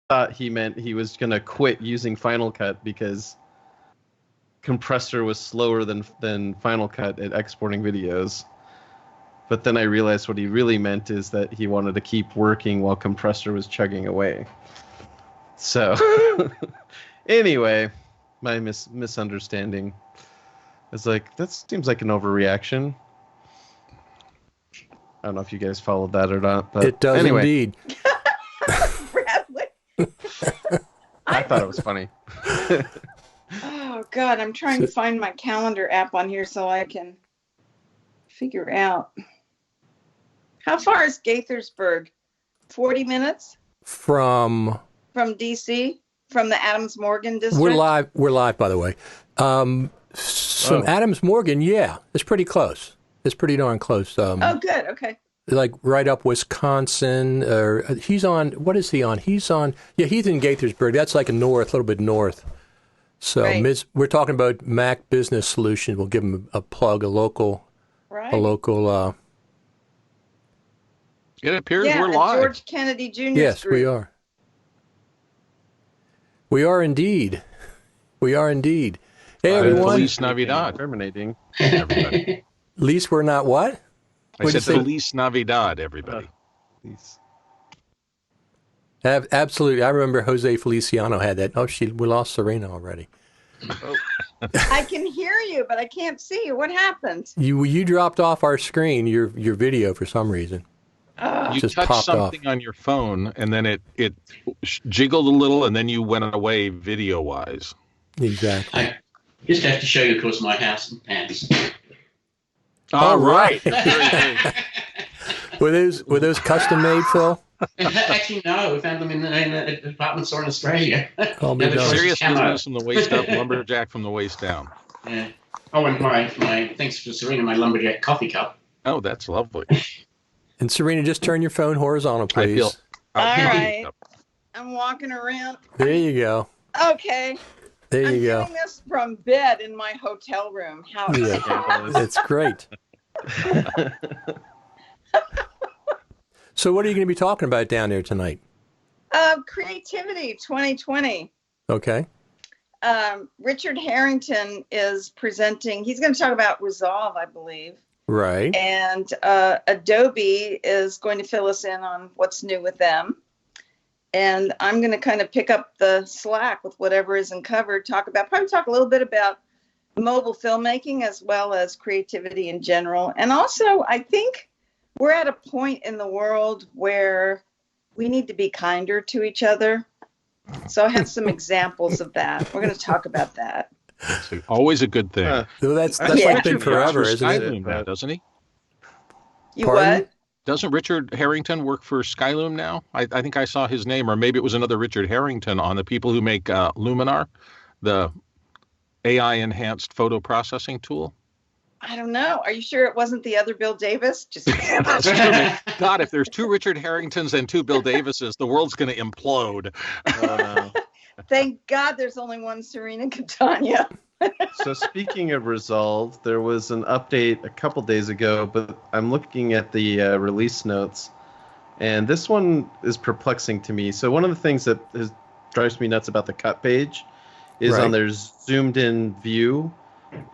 thought he meant he was going to quit using Final Cut because compressor was slower than Final Cut at exporting videos. But then I realized what he really meant is that he wanted to keep working while compressor was chugging away. So, anyway, my misunderstanding. It's like, that seems like an overreaction. I don't know if you guys followed that or not, but it does anyway. Indeed. Bradley. I thought it was funny. Oh, God, I'm trying to find my calendar app on here so I can figure out. How far is Gaithersburg? 40 minutes? From D.C.? From the Adams Morgan district? We're live, by the way. Adams Morgan, yeah. It's pretty close. It's pretty darn close. Oh, good. Okay. Like right up Wisconsin. He's on, what is he on? He's in Gaithersburg. That's like a little bit north. So right. We're talking about Mac Business Solutions. We'll give him a plug, a local. It appears we're live. George Kennedy Jr. Yes, group. we are. We are indeed. Hey, everyone. Feliz Navidad. Terminating. Everybody. At least we're not what? I said Feliz Navidad, everybody. Please. Absolutely. I remember Jose Feliciano had that. Oh, we lost Serena already. Oh. I can hear you, but I can't see you. What happened? You dropped off our screen, your video, for some reason. You touched something on your phone, and then it jiggled a little, and then you went away video-wise. Exactly. I just have to show you, of course, my house and pants. All right. Were those custom made, Phil? Actually, no. We found them in a department store in Australia. Serious business from the waist up, lumberjack from the waist down. Yeah. Oh, and my thanks to Serena, my lumberjack coffee cup. Oh, that's lovely. And Serena, just turn your phone horizontal, please. All right. I'm walking around. There you go. Okay. There you go. I'm doing this from bed in my hotel room. How it's great. So what are you going to be talking about down there tonight? Creativity 2020. Okay. Richard Harrington is presenting. He's going to talk about Resolve, I believe. Right. And Adobe is going to fill us in on what's new with them. And I'm going to kind of pick up the slack with whatever isn't covered, probably talk a little bit about mobile filmmaking as well as creativity in general. And also, I think we're at a point in the world where we need to be kinder to each other. So I have some examples of that. We're going to talk about that. Always a good thing. That's like been forever, isn't it? Now, doesn't he? What? Doesn't Richard Harrington work for Skyloom now? I think I saw his name, or maybe it was another Richard Harrington on the people who make Luminar, the AI-enhanced photo processing tool. I don't know. Are you sure it wasn't the other Bill Davis? That's true. God, if there's two Richard Harringtons and two Bill Davises, the world's going to implode. Thank God there's only one Serena Catania. So speaking of Resolve, there was an update a couple days ago, but I'm looking at the release notes, and this one is perplexing to me. So one of the things that drives me nuts about the cut page is on their zoomed-in view.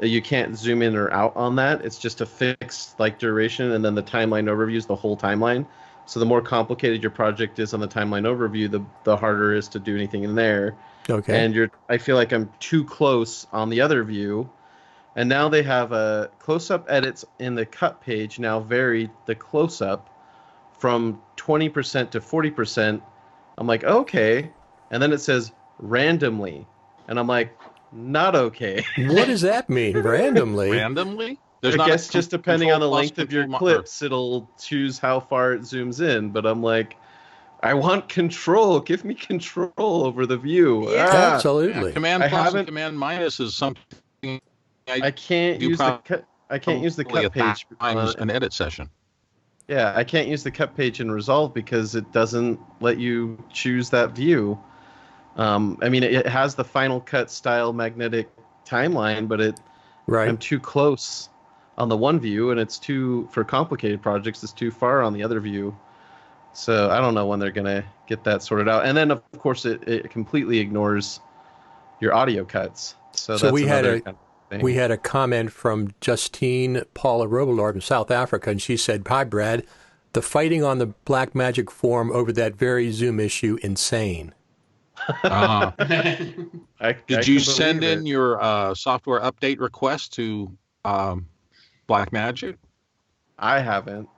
You can't zoom in or out on that. It's just a fixed duration, and then the timeline overview is the whole timeline. So the more complicated your project is on the timeline overview, the harder it is to do anything in there. Okay. And I feel like I'm too close on the other view. And now they have a close-up edits in the cut page now varied the close-up from 20% to 40%. I'm like, okay. And then it says randomly. And I'm like, not okay. What does that mean, randomly? Randomly? I guess just depending on the length of your clips, it'll choose how far it zooms in. But I'm like, I want control. Give me control over the view. Yeah, absolutely. Yeah, command plus and command minus is something I can't use the cut. I can't use the cut page on an edit session. Yeah, I can't use the cut page in Resolve because it doesn't let you choose that view. I mean, it has the Final Cut style magnetic timeline, but I'm too close on the one view, and for complicated projects, it's too far on the other view. So I don't know when they're going to get that sorted out. And then of course it completely ignores your audio cuts. So that's another kind of thing. We had a comment from Justine Paula Robillard in South Africa, and she said, "Hi, Brad. The fighting on the Blackmagic forum over that very Zoom issue, insane." Did you send in your software update request to Blackmagic? I haven't.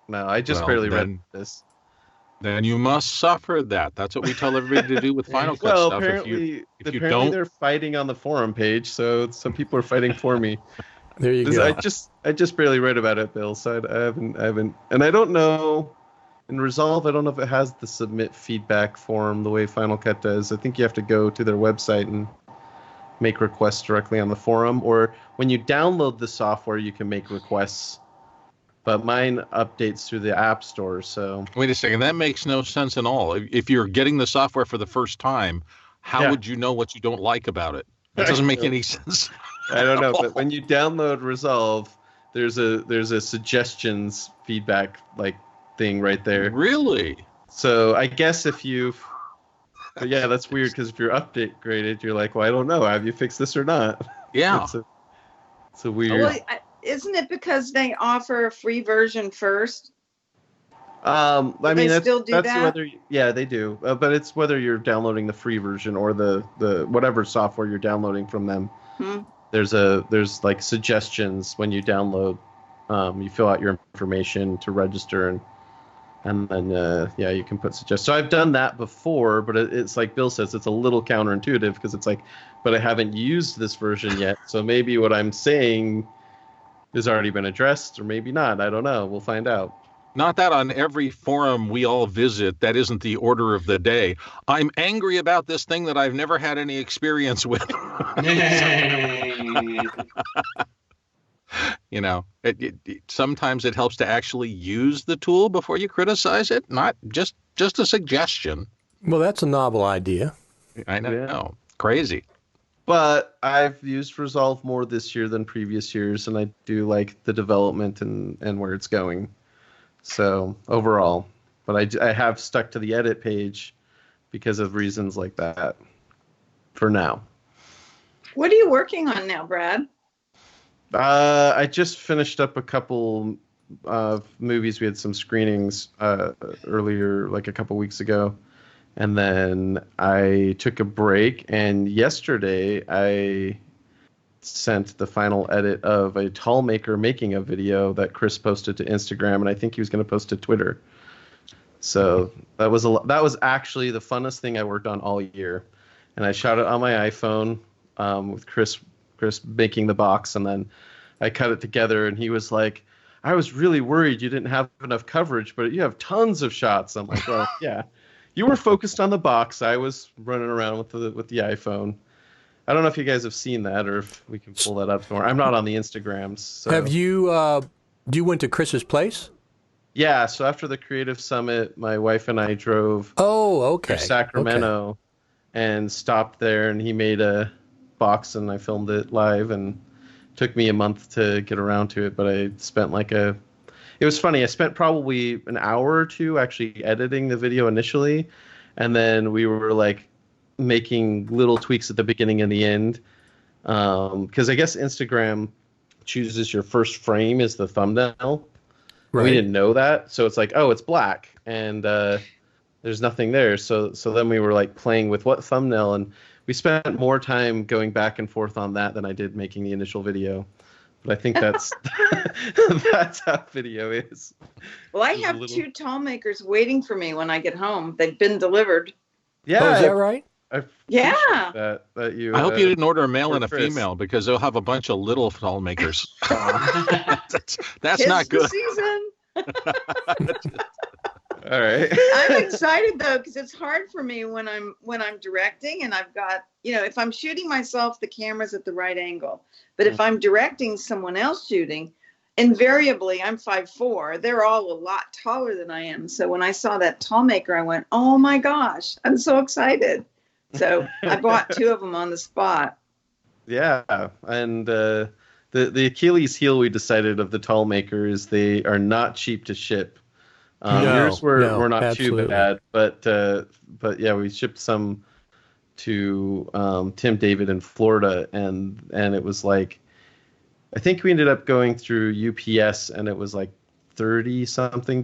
No, I just barely read this. Then you must suffer that. That's what we tell everybody to do with Final Cut stuff. Apparently, if you don't, they're fighting on the forum page, so some people are fighting for me. There you go. I just barely read about it, Bill. So I haven't, and I don't know. In Resolve, I don't know if it has the submit feedback form the way Final Cut does. I think you have to go to their website and make requests directly on the forum, or when you download the software, you can make requests. But mine updates through the App Store, so... Wait a second, that makes no sense at all. If you're getting the software for the first time, how would you know what you don't like about it? That doesn't make any sense. I don't know, but when you download Resolve, there's a suggestions feedback thing right there. Really? So I guess if you've... But yeah, that's weird, because if you're upgraded, you're like, well, I don't know, have you fixed this or not? Yeah. It's a weird... Well, isn't it because they offer a free version first? I mean, that's that? whether they do, but it's whether you're downloading the free version or the whatever software you're downloading from them. There's like suggestions when you download. You fill out your information to register, and then you can put suggestions. So I've done that before, but it's like Bill says, it's a little counterintuitive because it's like, but I haven't used this version yet, so maybe what I'm saying has already been addressed, or maybe not. I don't know. We'll find out. Not that on every forum we all visit, that isn't the order of the day. I'm angry about this thing that I've never had any experience with. You know, sometimes it helps to actually use the tool before you criticize it, not just a suggestion. Well, that's a novel idea. I know. Yeah. Crazy. But I've used Resolve more this year than previous years, and I do like the development and where it's going. So overall, but I have stuck to the edit page because of reasons like that for now. What are you working on now, Brad? I just finished up a couple of movies. We had some screenings earlier, like a couple weeks ago. And then I took a break, and yesterday I sent the final edit of a tall maker making a video that Chris posted to Instagram, and I think he was going to post to Twitter. So that was actually the funnest thing I worked on all year. And I shot it on my iPhone with Chris making the box, and then I cut it together, and he was like, I was really worried you didn't have enough coverage, but you have tons of shots. I'm like, well, yeah. You were focused on the box. I was running around with the iPhone. I don't know if you guys have seen that or if we can pull that up more. I'm not on the Instagrams. So. Have you? You went to Chris's place? Yeah. So after the Creative Summit, my wife and I drove. To Sacramento, and stopped there, and he made a box, and I filmed it live, and it took me a month to get around to it. But I spent It was funny. I spent probably an hour or two actually editing the video initially, and then we were like making little tweaks at the beginning and the end. Because I guess Instagram chooses your first frame as the thumbnail. Right. We didn't know that, so it's like, oh, it's black, and there's nothing there. So then we were like playing with what thumbnail, and we spent more time going back and forth on that than I did making the initial video. But I think that's that's how video is. Well, I have two tall makers waiting for me when I get home. They've been delivered. Yeah, is that right? Yeah. That you. I hope you didn't order a male and a female, because they'll have a bunch of little tall makers. that's not good. Season. All right. I'm excited though, because it's hard for me when I'm directing, and I've got, if I'm shooting myself, the camera's at the right angle. But if I'm directing someone else shooting, invariably I'm 5'4". They're all a lot taller than I am. So when I saw that tall maker, I went, oh my gosh, I'm so excited. So I bought two of them on the spot. Yeah, and the Achilles heel we decided of the tall maker is they are not cheap to ship. Yours were not absolutely. too bad, but yeah, we shipped some to Tim David in Florida, and it was like, I think we ended up going through UPS, and it was like $30-something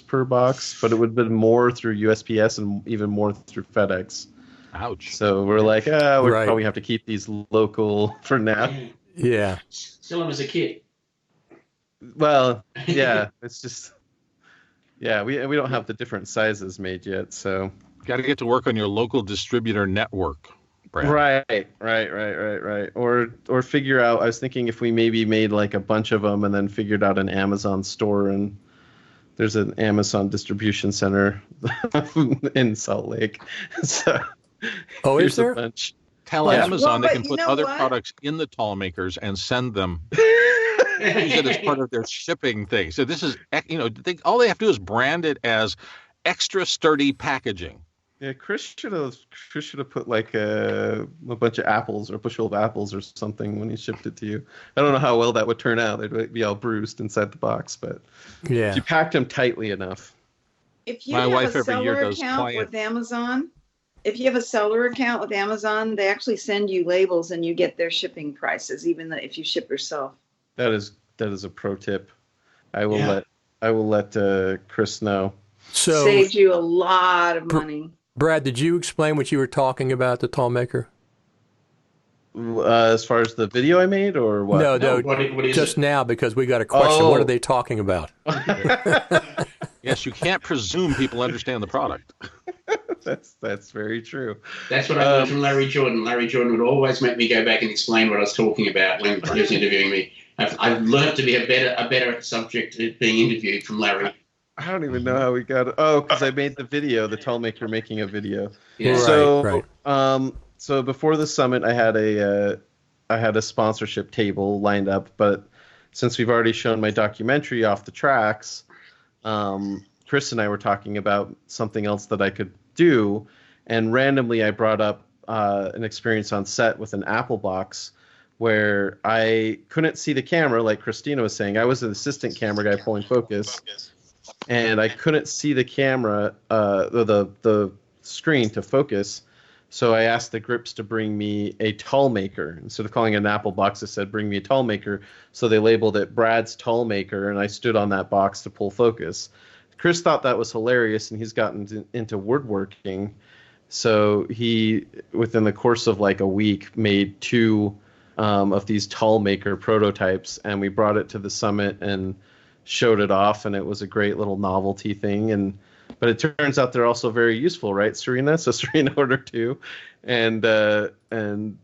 per box, but it would have been more through USPS and even more through FedEx. Ouch. So we're like, we probably have to keep these local for now. Yeah. Still them as a kid. Well, yeah, it's just, yeah, we don't have the different sizes made yet, so. Got to get to work on your local distributor network, Brad. Right. Or figure out, I was thinking if we maybe made like a bunch of them and then figured out an Amazon store, and there's an Amazon distribution center in Salt Lake. So is there? A bunch. Tell Amazon they can put other what? products in the tall makers and send them. Use it as part of their shipping thing. So this is, all they have to do is brand it as extra sturdy packaging. Yeah, Chris should have put like a bunch of apples or a bushel of apples or something when he shipped it to you. I don't know how well that would turn out. They'd be all bruised inside the box, but yeah, if you packed them tightly enough. If you My have wife a every year seller does account client- with Amazon, if you have a seller account with Amazon, they actually send you labels and you get their shipping prices, even if you ship yourself. That is a pro tip. I will let Chris know. So saves you a lot of money. Brad, did you explain what you were talking about, the tall maker? As far as the video I made, or what? No, what is just it? now, because we got a question. Oh. What are they talking about? Yes, you can't presume people understand the product. That's very true. That's what I learned from Larry Jordan. Larry Jordan would always make me go back and explain what I was talking about when he was interviewing me. I've learned to be a better subject at being interviewed from Larry. I don't even know how we got it. Oh, because I made the video, the tall maker making a video. Yeah. Right. So before the summit, I had a sponsorship table lined up, but since we've already shown my documentary Off the Tracks, Chris and I were talking about something else that I could do, and randomly I brought up an experience on set with an Apple box where I couldn't see the camera, like Christina was saying. I was an assistant camera guy pulling focus, and I couldn't see the camera, the screen to focus. So I asked the grips to bring me a tall maker. Instead of calling it an Apple box, I said, bring me a tall maker. So they labeled it Brad's tall maker, and I stood on that box to pull focus. Chris thought that was hilarious, and he's gotten into woodworking. So he, within the course of like a week, made 2 of these tall maker prototypes, and we brought it to the summit and showed it off, and it was a great little novelty thing. But it turns out they're also very useful, right, Serena? So Serena ordered 2, and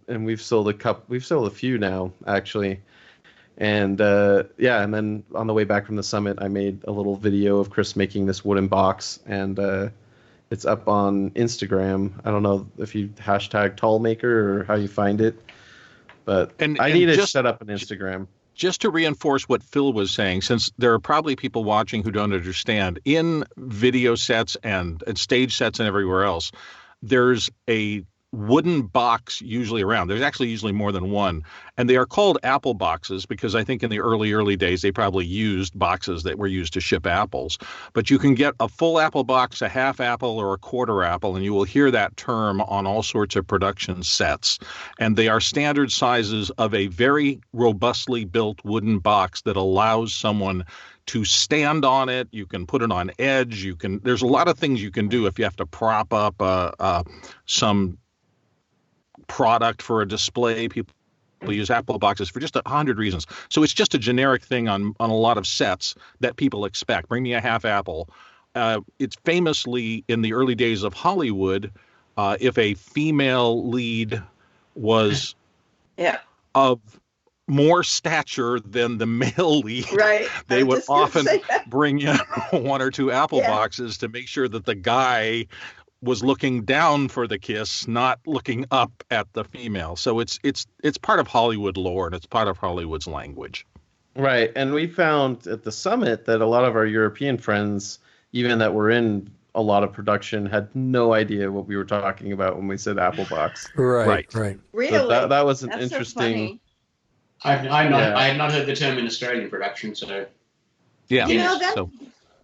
we've sold a few now, actually. And and then on the way back from the summit, I made a little video of Chris making this wooden box, and it's up on Instagram. I don't know if you hashtag tallmaker or how you find it, but I need to set up an Instagram. Just to reinforce what Phil was saying, since there are probably people watching who don't understand, in video sets and stage sets and everywhere else, there's a wooden box usually around. There's actually usually more than one. And they are called apple boxes because I think in the early days they probably used boxes that were used to ship apples. But you can get a full apple box, a half apple, or a quarter apple, and you will hear that term on all sorts of production sets. And they are standard sizes of a very robustly built wooden box that allows someone to stand on it. You can put it on edge. There's a lot of things you can do if you have to prop up some product for a display. People use apple boxes for just 100 reasons. So it's just a generic thing on a lot of sets that people expect. Bring me a half apple. It's famously in the early days of Hollywood, if a female lead was of more stature than the male lead, right, they would often bring in 1 or 2 apple boxes to make sure that the guy was looking down for the kiss, not looking up at the female. So it's part of Hollywood lore, and it's part of Hollywood's language. Right, and we found at the summit that a lot of our European friends, even that were in a lot of production, had no idea what we were talking about when we said apple box. Right. Really? So that was an That's interesting. So funny. I had not heard the term in Australian production, so Yeah.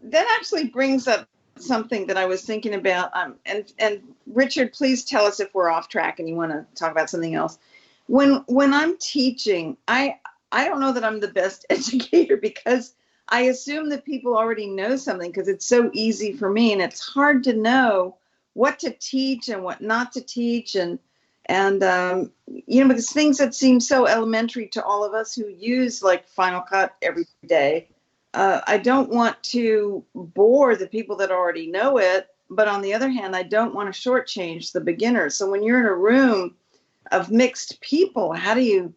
that actually brings up something that I was thinking about. And Richard, please tell us if we're off track and you want to talk about something else. When I'm teaching, I don't know that I'm the best educator because I assume that people already know something because it's so easy for me, and it's hard to know what to teach and what not to teach, and because things that seem so elementary to all of us who use like Final Cut every day. I don't want to bore the people that already know it, but on the other hand, I don't want to shortchange the beginners. So when you're in a room of mixed people, how do you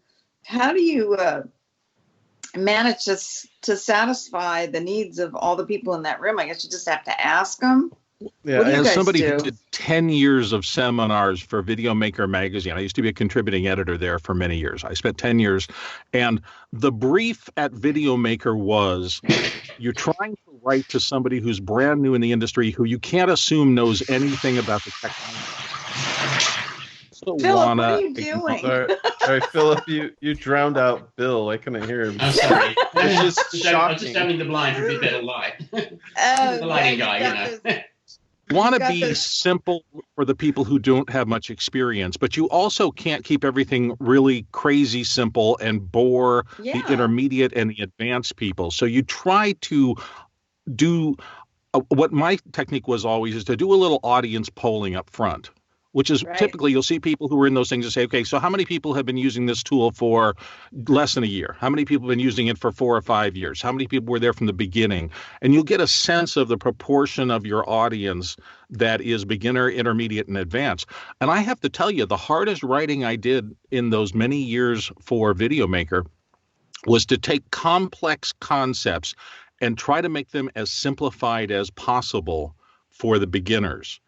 manage to satisfy the needs of all the people in that room? I guess you just have to ask them. Yeah, as somebody who did 10 years of seminars for Video Maker magazine, I used to be a contributing editor there for many years. I spent 10 years, and the brief at Video Maker was, you're trying to write to somebody who's brand new in the industry, who you can't assume knows anything about the technology. Philip, what are you doing? Sorry, Philip, you drowned out Bill. I couldn't hear him. I'm sorry. It's just shocking. I'm just opening the blind for a bit better light. The lighting guy, Want to be simple for the people who don't have much experience, but you also can't keep everything really crazy simple and bore the intermediate and the advanced people. So you try to do what my technique was always is to do a little audience polling up front, which is typically you'll see people who are in those things and say, okay, so how many people have been using this tool for less than a year? How many people have been using it for 4 or 5 years? How many people were there from the beginning? And you'll get a sense of the proportion of your audience that is beginner, intermediate, and advanced. And I have to tell you, the hardest writing I did in those many years for Video Maker was to take complex concepts and try to make them as simplified as possible for the beginners.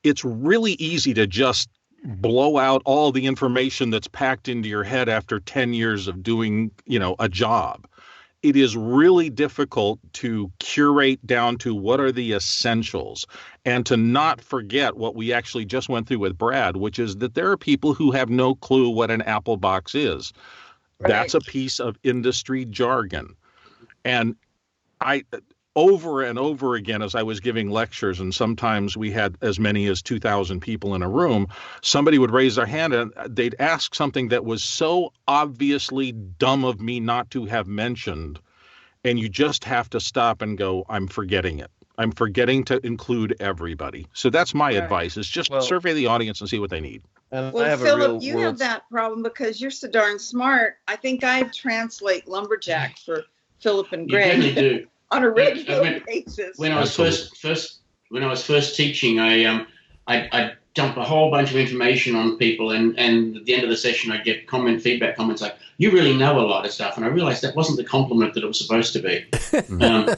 It's really easy to just blow out all the information that's packed into your head after 10 years of doing, a job. It is really difficult to curate down to what are the essentials and to not forget what we actually just went through with Brad, which is that there are people who have no clue what an Apple box is. Right. That's a piece of industry jargon. And over and over again, as I was giving lectures, and sometimes we had as many as 2,000 people in a room, somebody would raise their hand and they'd ask something that was so obviously dumb of me not to have mentioned. And you just have to stop and go, I'm forgetting it. I'm forgetting to include everybody. So that's my advice, is just survey the audience and see what they need. Well, Philip, you have that problem because you're so darn smart. I think I translate lumberjack for Philip and Greg. You really do. On a regular basis. When I was first teaching, I dump a whole bunch of information on people, and at the end of the session, I'd get feedback comments like, "You really know a lot of stuff," and I realized that wasn't the compliment that it was supposed to be,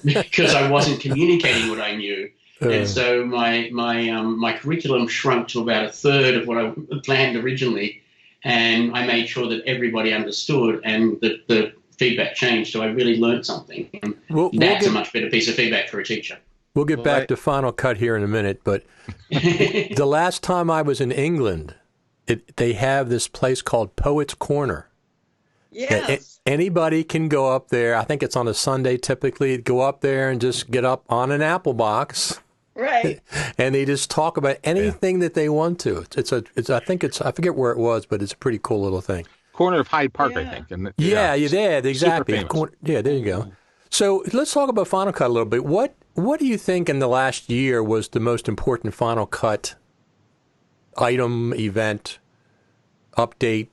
because I wasn't communicating what I knew, and so my curriculum shrunk to about a third of what I planned originally, and I made sure that everybody understood, and the feedback changed, so I really learned something. And that's a much better piece of feedback for a teacher. We'll get back to Final Cut here in a minute, but the last time I was in England, they have this place called Poets Corner. Yes. Anybody can go up there. I think it's on a Sunday typically. Go up there and just get up on an Apple box. Right. And they just talk about anything that they want to. I forget where it was, but it's a pretty cool little thing. Corner of Hyde Park, I think. And exactly. Yeah, there you go. So let's talk about Final Cut a little bit. What do you think in the last year was the most important Final Cut item, event, update?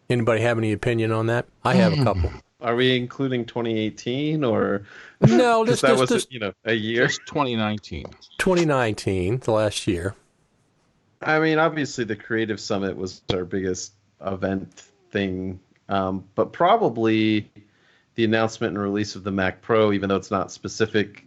Anybody have any opinion on that? I have a couple. Are we including 2018 or no? That was a year. Just 2019. 2019, the last year. I mean, obviously the Creative Summit was our biggest event thing, but probably the announcement and release of the Mac Pro, even though it's not specifically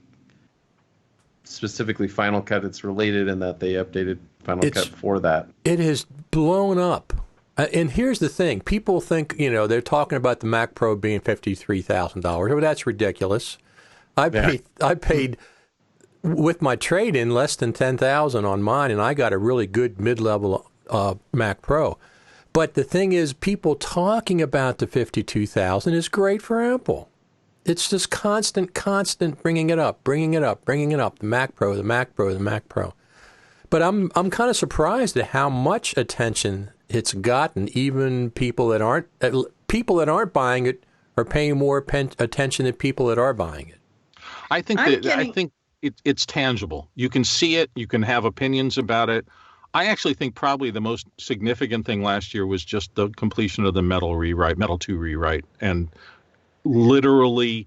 Final Cut, it's related in that they updated Final Cut for that. It has blown up. And here's the thing. People think, they're talking about the Mac Pro being $53,000. Well, that's ridiculous. I paid with my trade-in less than $10,000 on mine, and I got a really good mid-level Mac Pro. But the thing is, people talking about the $52,000 is great for Apple. It's just constant bringing it up. The Mac Pro, the Mac Pro, the Mac Pro. But I'm kind of surprised at how much attention it's gotten. Even people that aren't buying it are paying more attention than people that are buying it. I think it's tangible. You can see it. You can have opinions about it. I actually think probably the most significant thing last year was just the completion of the Metal 2 rewrite, and literally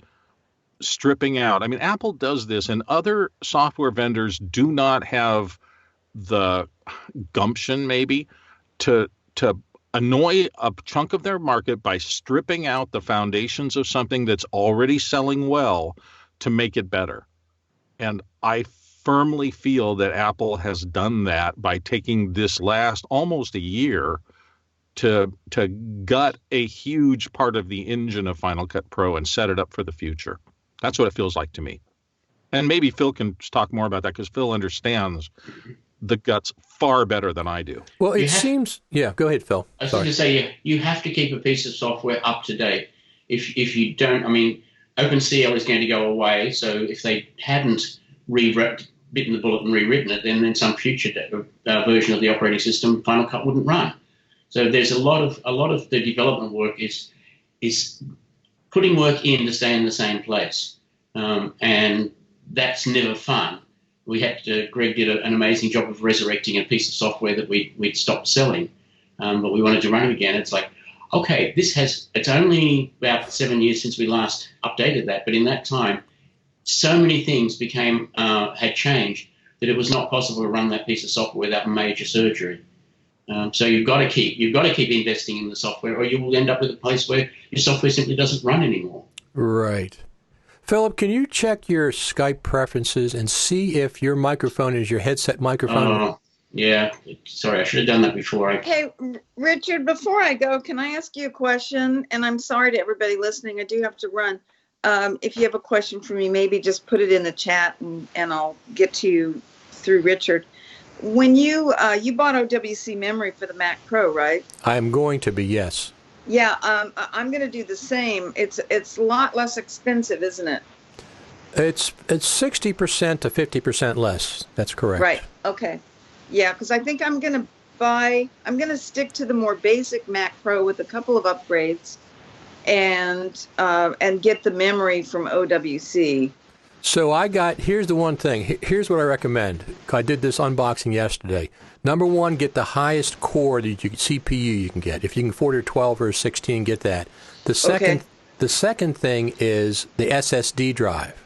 stripping out. I mean, Apple does this, and other software vendors do not have the gumption, maybe, to annoy a chunk of their market by stripping out the foundations of something that's already selling well to make it better. And I firmly feel that Apple has done that by taking this last almost a year to gut a huge part of the engine of Final Cut Pro and set it up for the future. That's what it feels like to me. And maybe Phil can talk more about that, because Phil understands the guts far better than I do. Well, yeah, go ahead, Phil. I was going to say, you have to keep a piece of software up to date. If you don't, I mean, OpenCL is going to go away, so if they hadn't bitten the bullet and rewritten it, then in some future version of the operating system, Final Cut wouldn't run. So there's a lot of the development work is putting work in to stay in the same place, and that's never fun. Greg did an amazing job of resurrecting a piece of software that we'd stopped selling, but we wanted to run it again. It's like, okay, it's only about 7 years since we last updated that, but in that time, so many things had changed that it was not possible to run that piece of software without major surgery. So you've got to keep investing in the software, or you will end up with a place where your software simply doesn't run anymore. Right. Philip, can you check your Skype preferences and see if your microphone is your headset microphone? Yeah. Sorry, I should have done that before. Hey, Richard, before I go, can I ask you a question? And I'm sorry to everybody listening. I do have to run. If you have a question for me, maybe just put it in the chat and I'll get to you through Richard. When you bought OWC memory for the Mac Pro, right? I'm going to be, yes. Yeah, I'm going to do the same. It's a lot less expensive, isn't it? It's 60% to 50% less. That's correct. Right. Okay. Yeah, because I think I'm going to stick to the more basic Mac Pro with a couple of upgrades, and get the memory from OWC. So here's the one thing. Here's what I recommend. I did this unboxing yesterday. Number one, get the highest core CPU you can get. If you can afford a 12 or a 16, get that. The second thing is the SSD drive,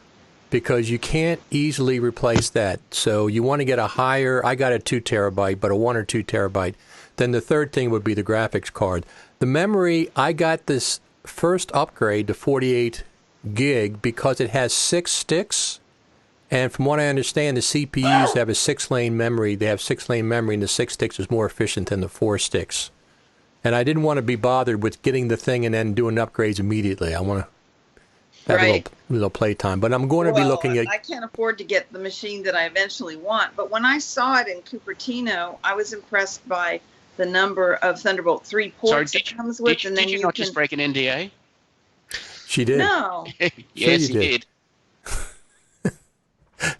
because you can't easily replace that. So you want to get a higher. I got a 2 terabyte, but a 1 or 2 terabyte. Then the third thing would be the graphics card. The memory, I got this first upgrade to 48 gig because it has 6 sticks. And from what I understand, the CPUs have a 6-lane memory. They have 6-lane memory, and the 6 sticks is more efficient than the 4 sticks. And I didn't want to be bothered with getting the thing and then doing upgrades immediately. I want to have a little play time. But I'm going to be looking at... I can't afford to get the machine that I eventually want. But when I saw it in Cupertino, I was impressed by the number of Thunderbolt 3 ports it comes with. Did you not just break an NDA? She did. No. Yes, you did.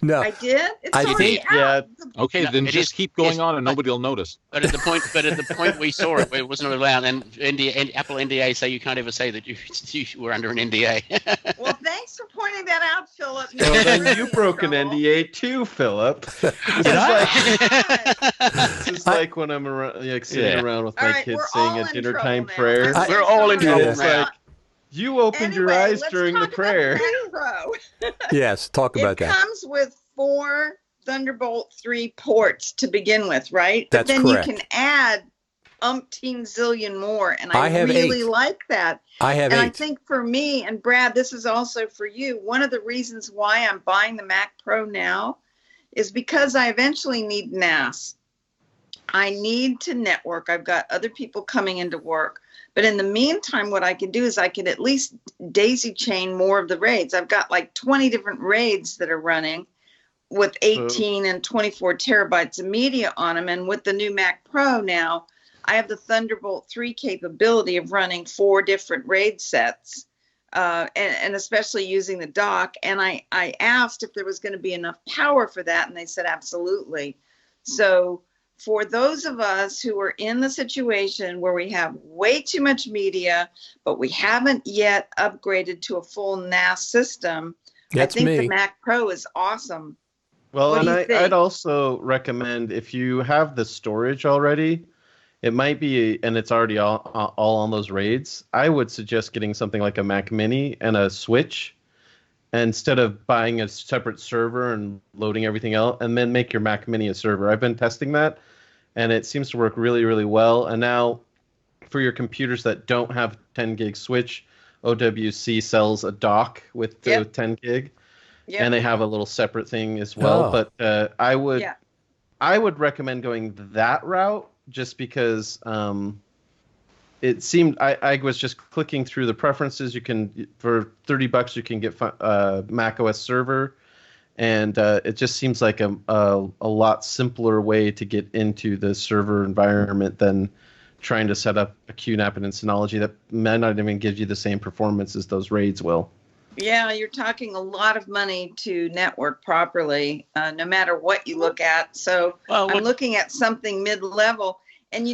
No, I did. It's already out. Yeah. Okay, then just keep going on, and nobody will notice. But at the point we saw it, it wasn't allowed. And Apple NDA say you can't ever say that you were under an NDA. Well, thanks for pointing that out, Philip. Well, then you broke an NDA too, Philip. This is like when I'm sitting around with my kids saying a dinner time prayer. We're all in trouble now. You opened your eyes during the prayer. Yes, talk about that. It comes with 4 Thunderbolt 3 ports to begin with, right? That's but then correct. You can add umpteen zillion more, and I have really 8. like that. I have 8. And I think for me, and Brad, this is also for you, one of the reasons why I'm buying the Mac Pro now is because I eventually need NAS. I need to network. I've got other people coming into work. But in the meantime, what I can do is I can at least daisy chain more of the RAIDs. I've got like 20 different RAIDs that are running with 18 and 24 terabytes of media on them. And with the new Mac Pro now, I have the Thunderbolt 3 capability of running 4 different RAID sets and especially using the dock. And I asked if there was going to be enough power for that, and they said absolutely. So for those of us who are in the situation where we have way too much media, but we haven't yet upgraded to a full NAS system, That's I think me. the Mac Pro is awesome. Well, What and do you think? I'd also recommend, if you have the storage already, it might be, and it's already all on those RAIDs, I would suggest getting something like a Mac Mini and a switch instead of buying a separate server and loading everything out, and then make your Mac Mini a server. I've been testing that, and it seems to work really, really well. And now for your computers that don't have 10 gig switch, OWC sells a dock with the Yep. 10 gig. Yep. And they have a little separate thing as well. Oh. But I would Yeah. recommend going that route just because it seemed I was just clicking through the preferences. You can, for $30 you can get Mac OS server, and it just seems like a lot simpler way to get into the server environment than trying to set up a QNAP and Synology that may not even give you the same performance as those RAIDs will. Yeah, you're talking a lot of money to network properly, no matter what you look at. So I'm looking at something mid-level. And,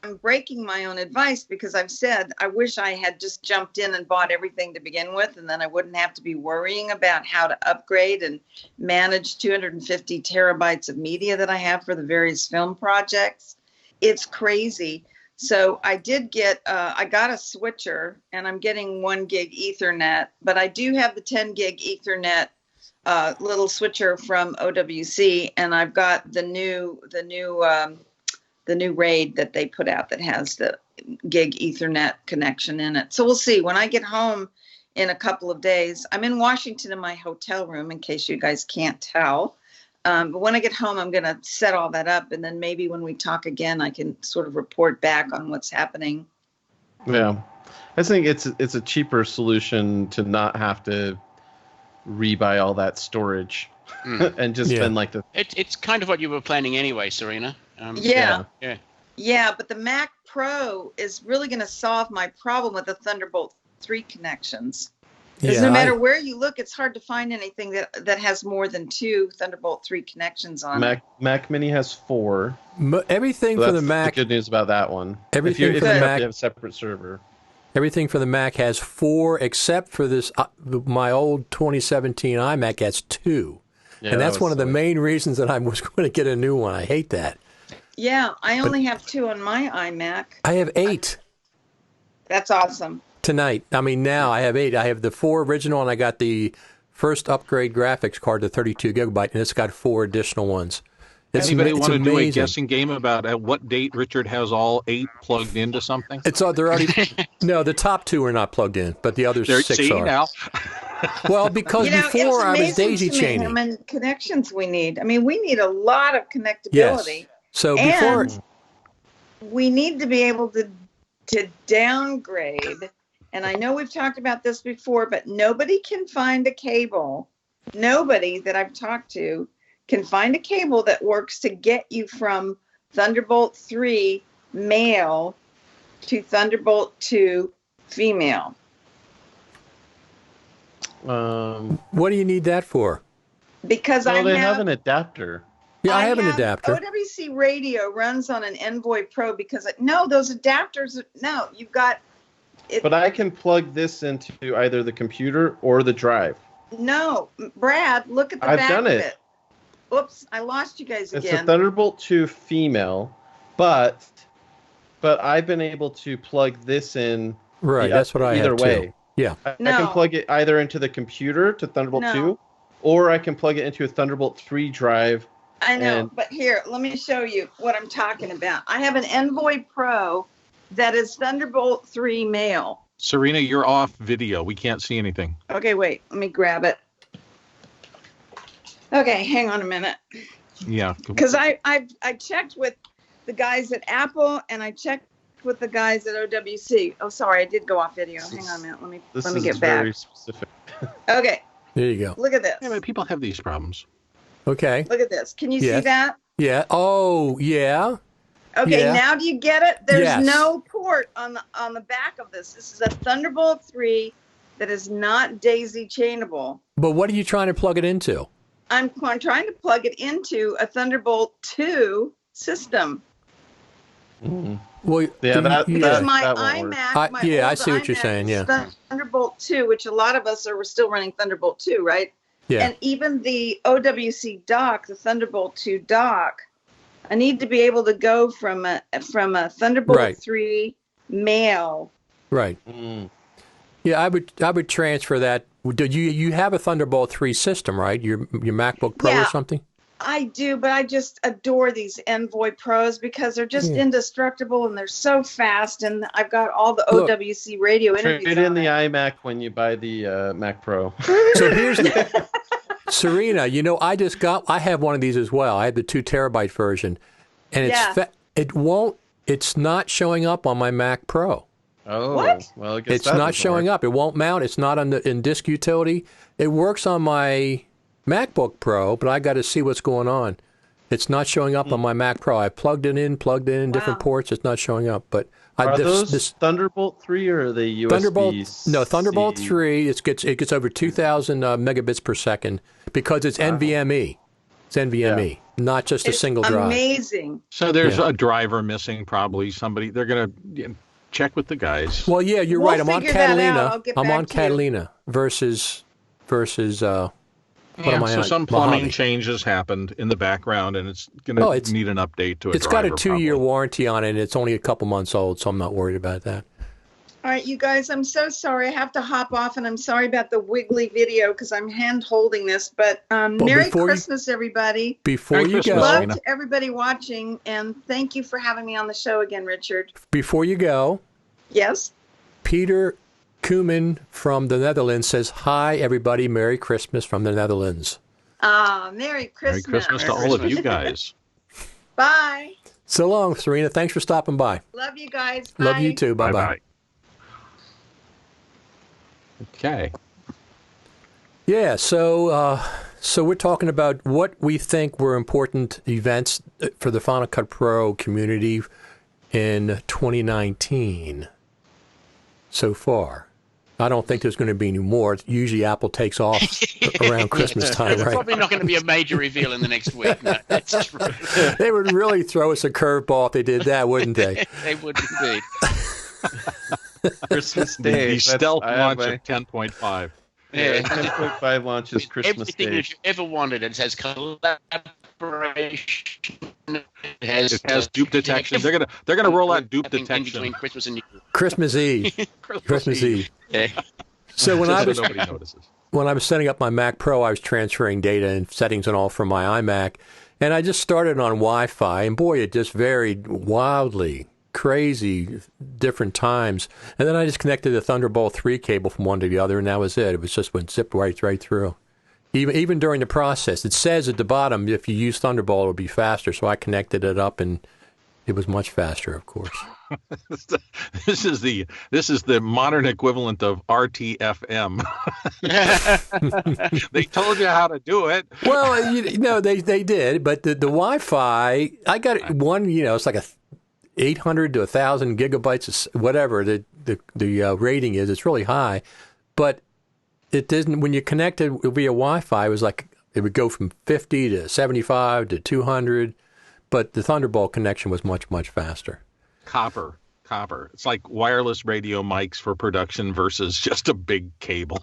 I'm breaking my own advice because I've said I wish I had just jumped in and bought everything to begin with, and then I wouldn't have to be worrying about how to upgrade and manage 250 terabytes of media that I have for the various film projects. It's crazy. So I did get, I got a switcher, and I'm getting 1 gig Ethernet, but I do have the 10 gig Ethernet little switcher from OWC, and I've got the new RAID that they put out that has the gig Ethernet connection in it. So we'll see. When I get home in a couple of days, I'm in Washington in my hotel room, in case you guys can't tell. But when I get home, I'm going to set all that up. And then maybe when we talk again, I can sort of report back on what's happening. Yeah. I think it's a cheaper solution to not have to rebuy all that storage and just spend like the... It's kind of what you were planning anyway, Serena. Yeah, but the Mac Pro is really going to solve my problem with the Thunderbolt 3 connections. Because no matter where you look, it's hard to find anything that has more than 2 Thunderbolt 3 connections on it. Mac Mini has 4. Everything So for the Mac. The good news about that one. Everything if for the Mac. You have a separate server. Everything for the Mac has 4, except for this. My old 2017 iMac has 2, and that's one of the main reasons that I was going to get a new one. I hate that. Yeah, I only have 2 on my iMac. I have 8. That's awesome. Tonight. I mean, now I have 8. I have the 4 original, and I got the first upgrade graphics card, the 32 gigabyte, and it's got 4 additional ones. Anybody want to do a guessing game about at what date Richard has all 8 plugged into something? They're already. No, the top 2 are not plugged in, but the other 6 are. Now. Well, because before I was daisy chaining. How many connections we need? I mean, we need a lot of connectability. Yes. So before we need to be able to downgrade. And I know we've talked about this before, but nobody can find a cable. Nobody that I've talked to can find a cable that works to get you from Thunderbolt 3 male to Thunderbolt 2 female. What do you need that for? Because they have an adapter. Yeah, I have an adapter. OWC radio runs on an Envoy Pro because those adapters. No, you've got. But I can plug this into either the computer or the drive. No, Brad, look at the back of it. Oops, I lost you guys again. It's a Thunderbolt 2 female, but I've been able to plug this in. Right, that's what I have either way. Too. Yeah. I can plug it either into the computer to Thunderbolt 2, or I can plug it into a Thunderbolt 3 drive. I know, but here, let me show you what I'm talking about. I have an Envoy Pro that is Thunderbolt 3 male. Serena, you're off video. We can't see anything. Okay, wait. Let me grab it. Okay, hang on a minute. Yeah. Because I checked with the guys at Apple and I checked with the guys at OWC. Oh, sorry, I did go off video. Hang on a minute. Let me get back. This is very specific. Okay. There you go. Look at this. Yeah, but people have these problems. Okay. Look at this. Can you see that? Yeah. Oh, yeah. Okay, now do you get it? There's yes. no port on the back of this. This is a Thunderbolt 3 that is not daisy chainable. But what are you trying to plug it into? I'm trying to plug it into a Thunderbolt 2 system. Mm. Well, Because my that won't work. iMac, I see what you're saying. Yeah, Thunderbolt 2, which a lot of us are still running Thunderbolt 2, right? Yeah. And even the OWC dock, the Thunderbolt 2 dock, I need to be able to go from a Thunderbolt 3 male. Right. Mm. Yeah, I would transfer that. Do you have a Thunderbolt 3 system, right? Your MacBook Pro or something? I do, but I just adore these Envoy Pros because they're just indestructible and they're so fast. And I've got all the OWC radio interviews. Trade in the iMac when you buy the Mac Pro. So here's Serena. I have one of these as well. I have the 2 terabyte version, and it's not showing up on my Mac Pro. Oh, what? Well, I guess it's not showing up. It won't mount. It's not in disk utility. It works on my MacBook Pro, but I got to see what's going on. It's not showing up on my Mac Pro. I plugged it in different ports. It's not showing up. But are those Thunderbolt 3 or are they USB? Thunderbolt 3. It gets over 2,000 megabits per second because it's NVMe. It's NVMe, not just a single drive. Amazing. So there's a driver missing. Probably somebody. They're gonna check with the guys. Well, yeah, you're right. I'm on Catalina. I'm on Catalina versus. Some plumbing changes happened in the background, and it's going to need an update to it. It's got a 2-year warranty on it, and it's only a couple months old, so I'm not worried about that. All right, you guys, I'm so sorry. I have to hop off, and I'm sorry about the wiggly video because I'm hand-holding this. But Merry Christmas, everybody. Before you go. Love to everybody watching, and thank you for having me on the show again, Richard. Before you go. Yes? Peter Koeman from the Netherlands says, "Hi, everybody. Merry Christmas from the Netherlands." Merry Christmas. Merry Christmas to all of you guys. Bye. So long, Serena. Thanks for stopping by. Love you guys. Bye. Love you too. Bye-bye. Okay. Yeah, so we're talking about what we think were important events for the Final Cut Pro community in 2019 so far. I don't think there's going to be any more. Usually Apple takes off around Christmas time, right? There's probably not going to be a major reveal in the next week. No, that's true. They would really throw us a curveball if they did that, wouldn't they? They would indeed. Christmas Day. The stealth launch of 10.5. Yeah, 10.5 launches Christmas Everything Day. that you ever wanted. It has collaboration. It has dupe detection. They're gonna roll out dupe detection between Christmas and New Year. Christmas Eve. Christmas Eve. Yeah. So when I was setting up my Mac Pro, I was transferring data and settings and all from my iMac, and I just started on Wi-Fi, and boy, it just varied wildly, crazy, different times. And then I just connected the Thunderbolt 3 cable from one to the other, and that was it. It was just went zipped right through. Even during the process, it says at the bottom if you use Thunderbolt, it'll be faster. So I connected it up, and it was much faster, of course. This is the modern equivalent of RTFM. They told you how to do it. Well, they did, but the Wi-Fi, I got one. It's like 800 to 1,000 gigabytes, whatever the rating is. It's really high, but it didn't. When you connected via Wi-Fi, it was like it would go from 50 to 75 to 200, but the Thunderbolt connection was much faster. Copper. It's like wireless radio mics for production versus just a big cable.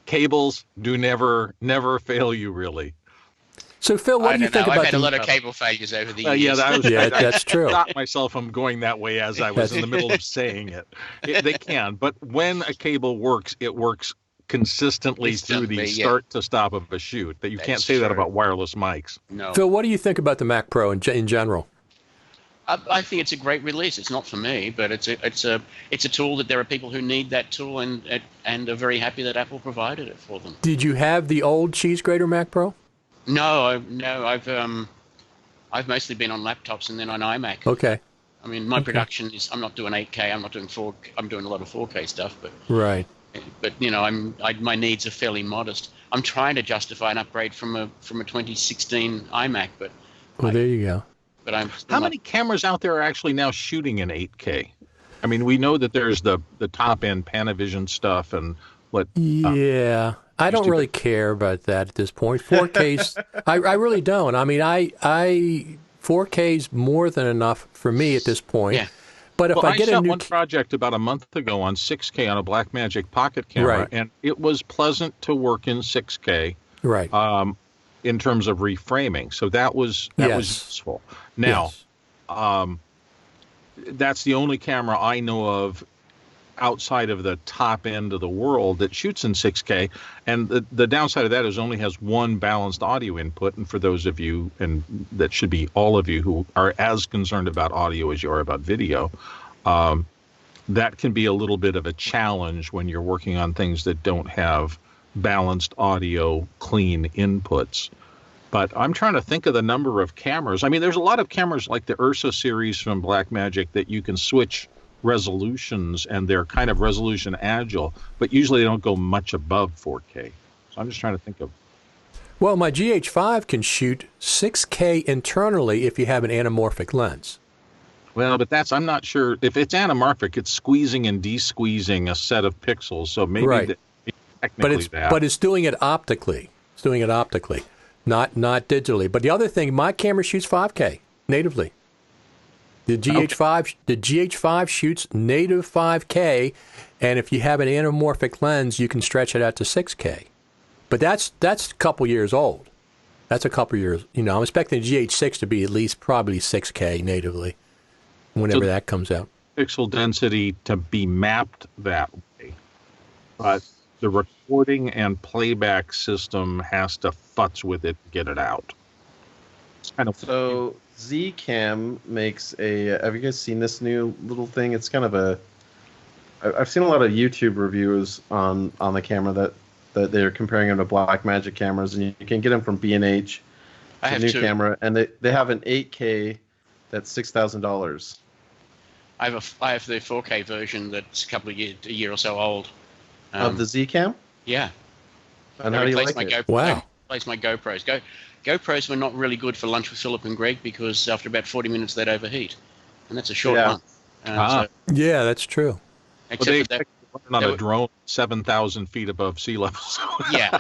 Cables do never fail you, really. So, Phil, what do you think about I've had a lot of cable failures over the years. That's true. I stopped myself from going that way as I was in the middle of saying it. They can, but when a cable works, it works consistently through the start to stop of a shoot. That you can't say that about wireless mics. No. Phil, what do you think about the Mac Pro in general? I think it's a great release. It's not for me, but it's a tool that there are people who need that tool and are very happy that Apple provided it for them. Did you have the old cheese grater Mac Pro? No. I've mostly been on laptops and then on iMac. Okay. I mean, my production is I'm not doing 8K. I'm not doing 4K. I'm doing a lot of 4K stuff, but right. But my needs are fairly modest. I'm trying to justify an upgrade from a 2016 iMac, but there you go. But how many cameras out there are actually now shooting in 8K? I mean, we know that there's the top end Panavision stuff and what. Yeah, I don't really care about that at this point. 4K's, I really don't. I mean, I 4K's more than enough for me at this point. Yeah. But if Well, I get shot a new one project about a month ago on 6K on a Blackmagic Pocket camera, and it was pleasant to work in 6K. Right. In terms of reframing, so that was useful. Now, that's the only camera I know of outside of the top end of the world that shoots in 6K, and the downside of that is only has one balanced audio input. And for those of you, and that should be all of you, who are as concerned about audio as you are about video, that can be a little bit of a challenge when you're working on things that don't have balanced audio, clean inputs. But I'm trying to think of the number of cameras. I mean, there's a lot of cameras like the Ursa series from Blackmagic that you can switch resolutions, and they're kind of resolution agile, but usually they don't go much above 4K. So I'm just trying to think of. Well, my GH5 can shoot 6K internally if you have an anamorphic lens. Well, but I'm not sure. If it's anamorphic, it's squeezing and de-squeezing a set of pixels, so maybe technically but it's doing it optically. It's doing it optically, not digitally. But the other thing, my camera shoots 5K natively. The GH5 shoots native 5K, and if you have an anamorphic lens, you can stretch it out to 6K. But that's a couple years old. That's a couple years. I'm expecting the GH6 to be at least probably 6K natively, whenever that comes out. Pixel density to be mapped that way, but the recording and playback system has to futz with it to get it out. It's kind of so. Zcam makes a. Have you guys seen this new little thing? It's kind of I've seen a lot of YouTube reviews on the camera that they're comparing them to Blackmagic cameras, and you can get them from B&H. It's a new camera, and they have an 8K that's $6,000. I have the 4K version that's a year or so old. Of the Zcam? Yeah. And how do you like it? Wow. Replaced my GoPros. GoPros were not really good for Lunch with Philip and Greg because after about 40 minutes they'd overheat, and that's a short one. Yeah, that's true. Except that on a drone 7,000 feet above sea level. yeah.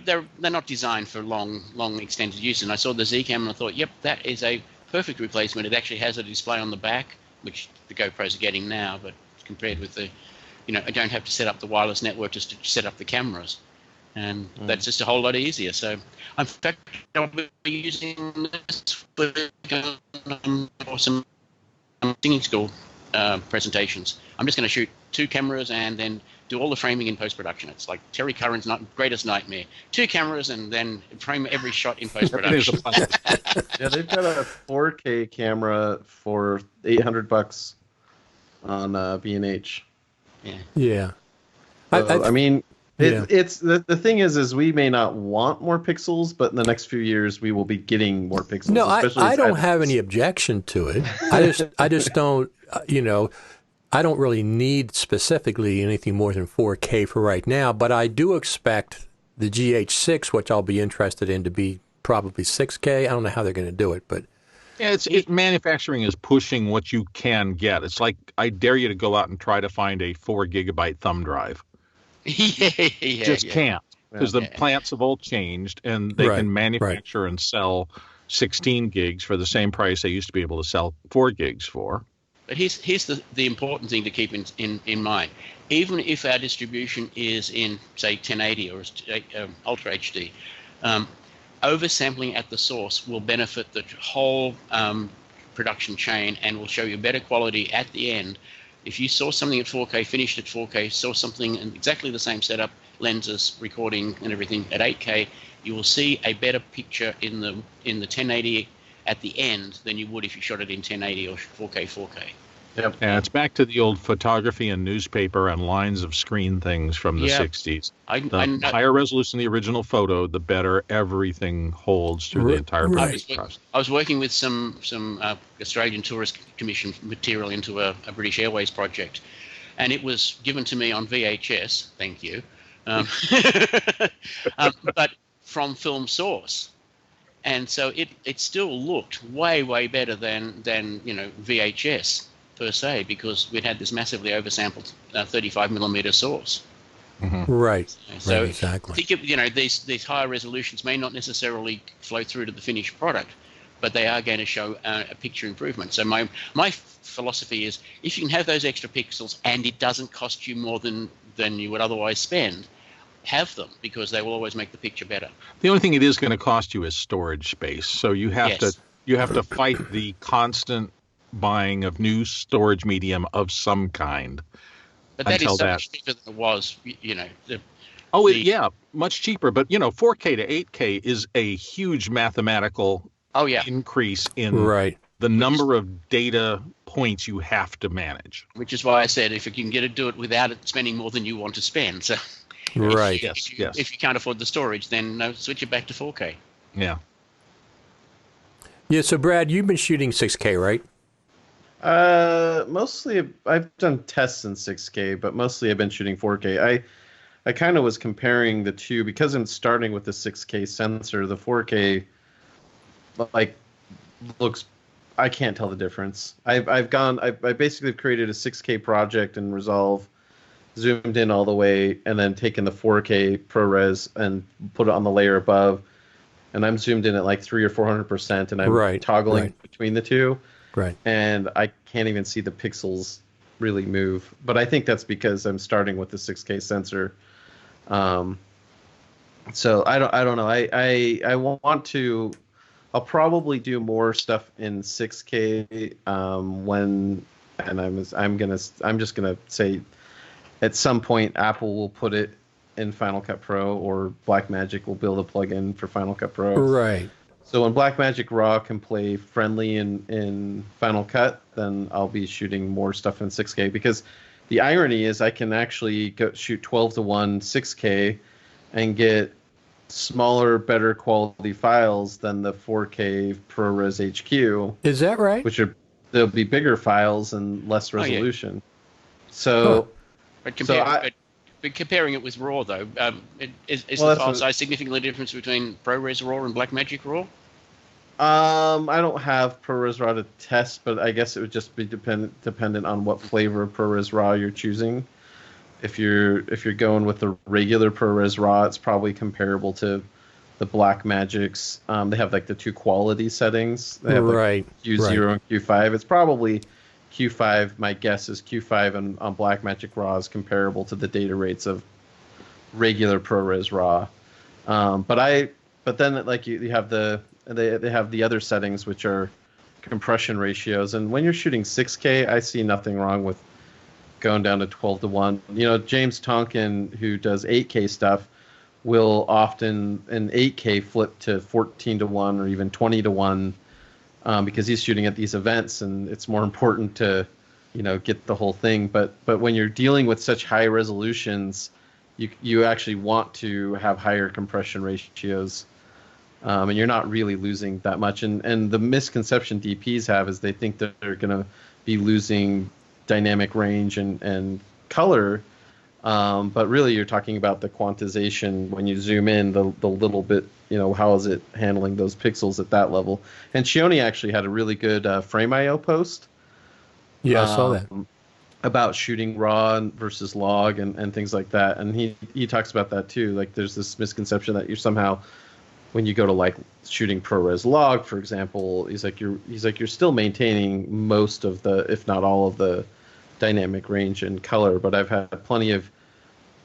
They're not designed for long extended use. And I saw the Zcam and I thought, yep, that is a perfect replacement. It actually has a display on the back, which the GoPros are getting now, but compared with the, I don't have to set up the wireless network just to set up the cameras. And that's just a whole lot easier. So, in fact, I'll be using this for some singing school presentations. I'm just going to shoot 2 cameras and then do all the framing in post-production. It's like Terry Curran's greatest nightmare. 2 cameras and then frame every shot in post-production. Yeah, they've got a 4K camera for $800 on B&H. Yeah. So, I mean... It's the thing is we may not want more pixels, but in the next few years we will be getting more pixels. No, I don't have any objection to it. I just don't, I don't really need specifically anything more than 4K for right now, but I do expect the GH6, which I'll be interested in, to be probably 6K. I don't know how they're going to do it, but yeah, manufacturing is pushing what you can get. It's like I dare you to go out and try to find a 4 gigabyte thumb drive. Can't, because the plants have all changed, and they can manufacture and sell 16 gigs for the same price they used to be able to sell 4 gigs for. But here's the important thing to keep in mind. Even if our distribution is in, say, 1080 or Ultra HD, oversampling at the source will benefit the whole production chain and will show you better quality at the end. If you saw something at 4K, finished at 4K, saw something in exactly the same setup, lenses, recording, and everything at 8K, you will see a better picture in the 1080 at the end than you would if you shot it in 1080 or 4K. Yep. And it's back to the old photography and newspaper and lines of screen things from the 60s. The higher resolution the original photo, the better everything holds through the entire process. I was working with some Australian Tourist Commission material into a British Airways project, and it was given to me on VHS. Thank you, but from film source, and so it still looked way better than VHS. per se, because we'd had this massively oversampled 35 millimeter source. Mm-hmm. Right. So right, exactly. I think these higher resolutions may not necessarily flow through to the finished product, but they are going to show a picture improvement. So my philosophy is, if you can have those extra pixels and it doesn't cost you more than you would otherwise spend, have them, because they will always make the picture better. The only thing it is going to cost you is storage space. So you have to fight the constant buying of new storage medium of some kind. But that is so much cheaper than it was, much cheaper. But 4K to 8K is a huge mathematical increase in the number of data points you have to manage. Which is why I said, if you can do it without it spending more than you want to spend. So right. If you can't afford the storage, then switch it back to 4K. Yeah. Yeah. So Brad, you've been shooting 6K, right? Mostly I've done tests in 6K, but mostly I've been shooting 4K. I kind of was comparing the two because I'm starting with the 6K sensor. The 4K looks, I can't tell the difference. I basically created a 6K project in Resolve, zoomed in all the way, and then taken the 4K ProRes and put it on the layer above, and I'm zoomed in at like 300 or 400%, and I'm toggling between the two. Right. And I can't even see the pixels really move. But I think that's because I'm starting with the 6K sensor. So I don't know. I want to. I'll probably do more stuff in 6K I'm just gonna say at some point Apple will put it in Final Cut Pro, or Blackmagic will build a plugin for Final Cut Pro. Right. So when Blackmagic Raw can play friendly in Final Cut, then I'll be shooting more stuff in 6K, because the irony is I can actually shoot 12:1 6K and get smaller, better quality files than the 4K ProRes HQ. Is that right? They'll be bigger files and less resolution. So, but comparing it with RAW though, is the file size significantly different between ProRes RAW and Blackmagic RAW? I don't have ProRes RAW to test, but I guess it would just be dependent on what flavor of ProRes RAW you're choosing. If you're going with the regular ProRes RAW, it's probably comparable to the Blackmagics. They have like the two quality settings. They have like Q0 and Q5. It's probably Q5. My guess is Q5 on Blackmagic RAW is comparable to the data rates of regular ProRes RAW. But then like you have they have the other settings, which are compression ratios. And when you're shooting 6K, I see nothing wrong with going down to 12:1. James Tonkin, who does 8K stuff, will often in 8K flip to 14:1 or even 20:1 because he's shooting at these events and it's more important to get the whole thing. But when you're dealing with such high resolutions, you actually want to have higher compression ratios. And you're not really losing that much. And the misconception DPs have is they think that they're going to be losing dynamic range and color. But really, you're talking about the quantization when you zoom in, the little bit, how is it handling those pixels at that level. And Shioni actually had a really good Frame.io post. Yeah, I saw that. About shooting raw versus log and things like that. And he talks about that too. Like there's this misconception that you're somehow, when you go to like shooting ProRes log, for example, he's like you're still maintaining most of the, if not all of the dynamic range and color. But I've had plenty of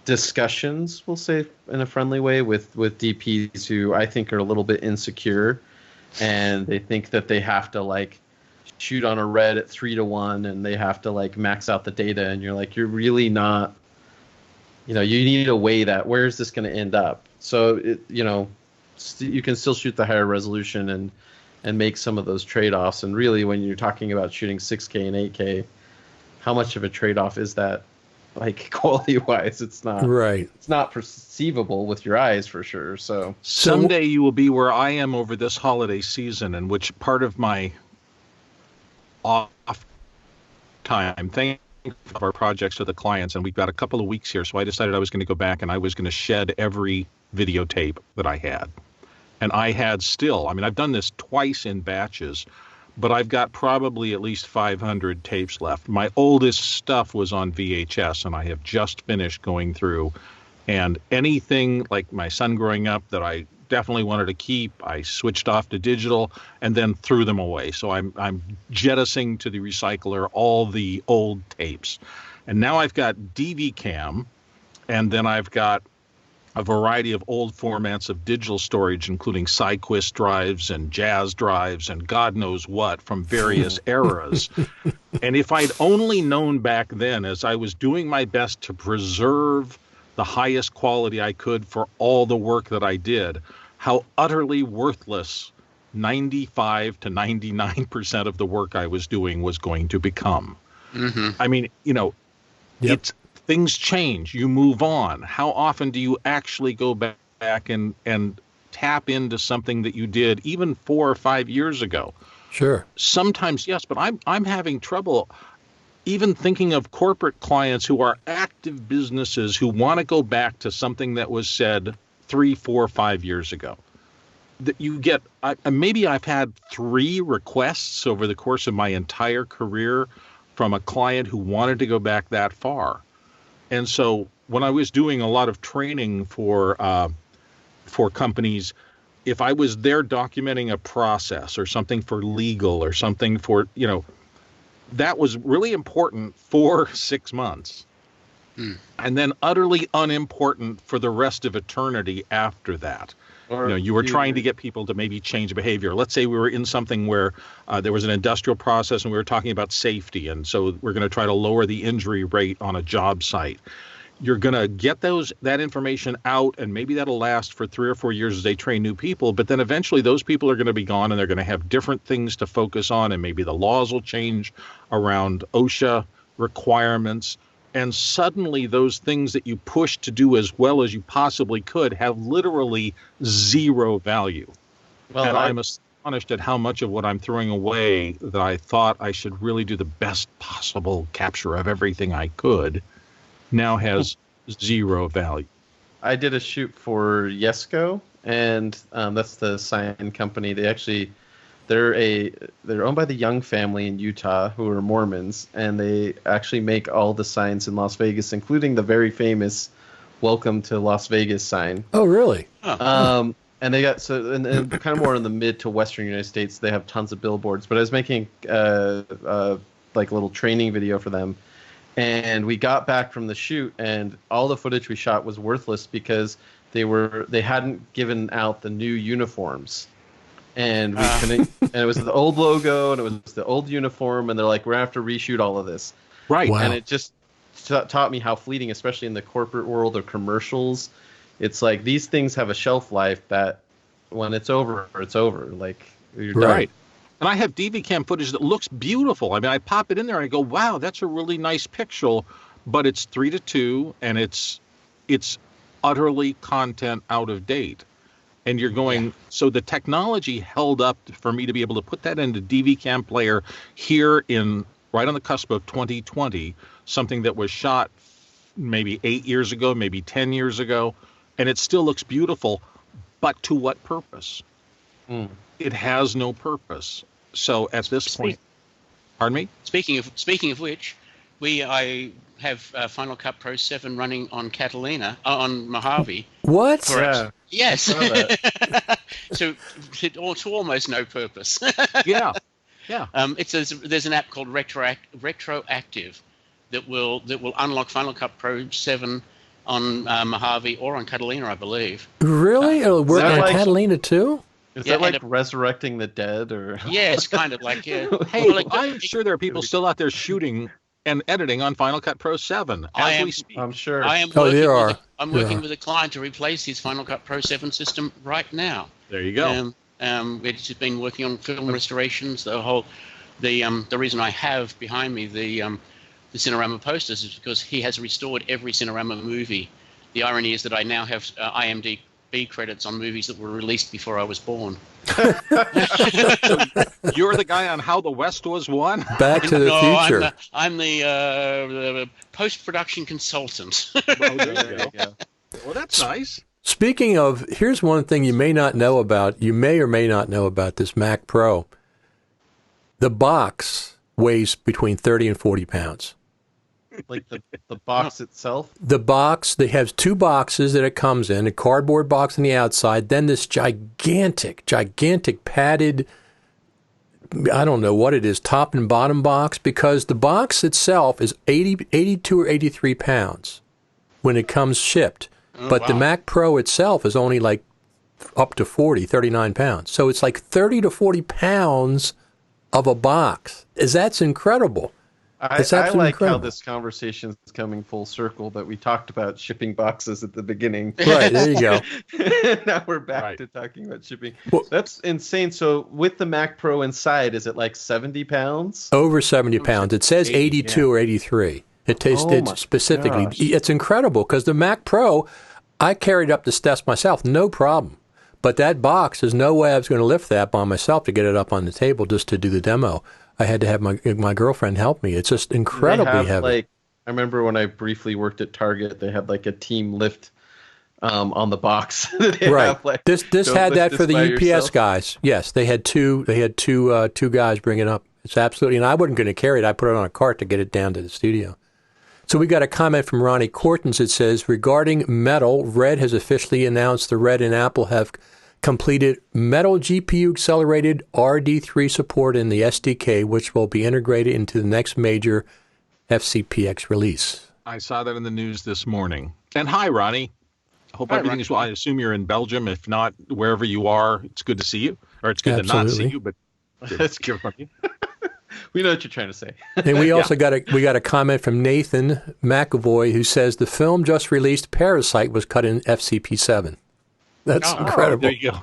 discussions, we'll say in a friendly way, with DPs who I think are a little bit insecure, and they think that they have to like shoot on a red at 3:1 and they have to like max out the data, and you're like, you're really not, you need to weigh that. Where is this going to end up? So you can still shoot the higher resolution and make some of those trade-offs. And really, when you're talking about shooting 6K and 8K, how much of a trade-off is that, like quality-wise? It's not right. It's not perceivable with your eyes for sure. So someday you will be where I am over this holiday season, in which part of my off time, thank of our projects to the clients, and we've got a couple of weeks here, so I decided I was going to go back and I was going to shed every videotape that I had. And I had still, I've done this twice in batches, but I've got probably at least 500 tapes left. My oldest stuff was on VHS, and I have just finished going through. And anything like my son growing up that I definitely wanted to keep, I switched off to digital and then threw them away. So I'm jettisoning to the recycler all the old tapes. And now I've got DV Cam, and then I've got a variety of old formats of digital storage, including Cyquist drives and Jazz drives and God knows what from various eras. And if I'd only known back then, as I was doing my best to preserve the highest quality I could for all the work that I did, how utterly worthless 95 to 99% of the work I was doing was going to become. Mm-hmm. I mean, it's things change. You move on. How often do you actually go back and tap into something that you did even 4 or 5 years ago? Sure. Sometimes, yes, but I'm having trouble even thinking of corporate clients who are active businesses who want to go back to something that was said 3, 4, 5 years ago. That you get, maybe I've had 3 requests over the course of my entire career from a client who wanted to go back that far. And so when I was doing a lot of training for companies, if I was there documenting a process or something for legal or something for, that was really important for 6 months. And then utterly unimportant for the rest of eternity after that. Or you were trying to get people to maybe change behavior. Let's say we were in something where there was an industrial process and we were talking about safety. And so we're going to try to lower the injury rate on a job site. You're going to get that information out, and maybe that'll last for 3 or 4 years as they train new people. But then eventually those people are going to be gone, and they're going to have different things to focus on. And maybe the laws will change around OSHA requirements. And suddenly those things that you pushed to do as well as you possibly could have literally zero value. Well, and I'm astonished at how much of what I'm throwing away that I thought I should really do the best possible capture of everything I could now has zero value. I did a shoot for Yesco, and that's the sign company. They're owned by the Young family in Utah, who are Mormons, and they actually make all the signs in Las Vegas, including the very famous "Welcome to Las Vegas" sign. Oh, really? And they got and kind of more in the mid to western United States. They have tons of billboards. But I was making like a little training video for them, and we got back from the shoot, and all the footage we shot was worthless because they hadn't given out the new uniforms. And we couldn't, and it was the old logo, and it was the old uniform, and they're like, we're going to have to reshoot all of this. Right. Wow. And it just taught me how fleeting, especially in the corporate world or commercials, it's like these things have a shelf life that when it's over, it's over. Like, you're done. Right. And I have DV cam footage that looks beautiful. I mean, I pop it in there and I go, wow, that's a really nice picture, but it's 3:2, and it's utterly content out of date. And you're going, so the technology held up for me to be able to put that into DV Cam Player here right on the cusp of 2020, something that was shot maybe 8 years ago, maybe 10 years ago, and it still looks beautiful, but to what purpose? It has no purpose. So at this point, pardon me? Speaking of which, I have Final Cut Pro 7 running on Catalina, on Mojave. What? Yeah. Yes. So to almost no purpose. Yeah. There's an app called Retroactive that will unlock Final Cut Pro 7 on Mojave or on Catalina, I believe. Really? It'll work on Catalina too? Is that like resurrecting the dead, or? Yeah, it's kind of like, yeah. Hey, I'm sure there are people still out there shooting and editing on Final Cut Pro 7 as we speak. I'm sure. I'm working with a client to replace his Final Cut Pro 7 system right now. There you go. It's been working on film restorations. The reason I have behind me the Cinerama posters is because he has restored every Cinerama movie. The irony is that I now have IMDb credits on movies that were released before I was born. You're the guy on How the West Was Won? Back to the Future. I'm the post-production consultant. There you go. Well, that's nice. Speaking of, here's one thing you may not know about. You may or may not know about this Mac Pro. The box weighs between 30 and 40 pounds. Like the box itself? The box, they have two boxes that it comes in, a cardboard box on the outside, then this gigantic padded, I don't know what it is, top and bottom box, because the box itself is 82 or 83 pounds when it comes shipped. But the Mac Pro itself is only like up to 39 pounds. So it's like 30 to 40 pounds of a box. That's incredible. I like how this conversation is coming full circle, that we talked about shipping boxes at the beginning. Right, there you go. Now we're back to talking about shipping. Well, that's insane. So with the Mac Pro inside, is it like 70 pounds? Over 70 pounds. It says 82 or 83. It specifically. Gosh. It's incredible because the Mac Pro, I carried up the steps myself, no problem. But that box, there's no way I was going to lift that by myself to get it up on the table just to do the demo. I had to have my girlfriend help me. It's just incredibly heavy. Like, I remember when I briefly worked at Target, they had like a team lift on the box. Right. This had that for the UPS yourself. Guys. Yes, they had two guys bring it up. It's absolutely, and I wasn't going to carry it. I put it on a cart to get it down to the studio. So we got a comment from Ronnie Cortons. It says, regarding Metal, Red has officially announced the Red and Apple have completed Metal GPU accelerated RD3 support in the SDK, which will be integrated into the next major FCPX release. I saw that in the news this morning. And hi, Ronnie. I hope everything is well. I assume you're in Belgium. If not, wherever you are, it's good to see you. Or it's good to not see you, but it's good from you. We know what you're trying to say. And we also got a comment from Nathan McAvoy, who says the film just released, Parasite, was cut in FCP7. That's incredible. There you go.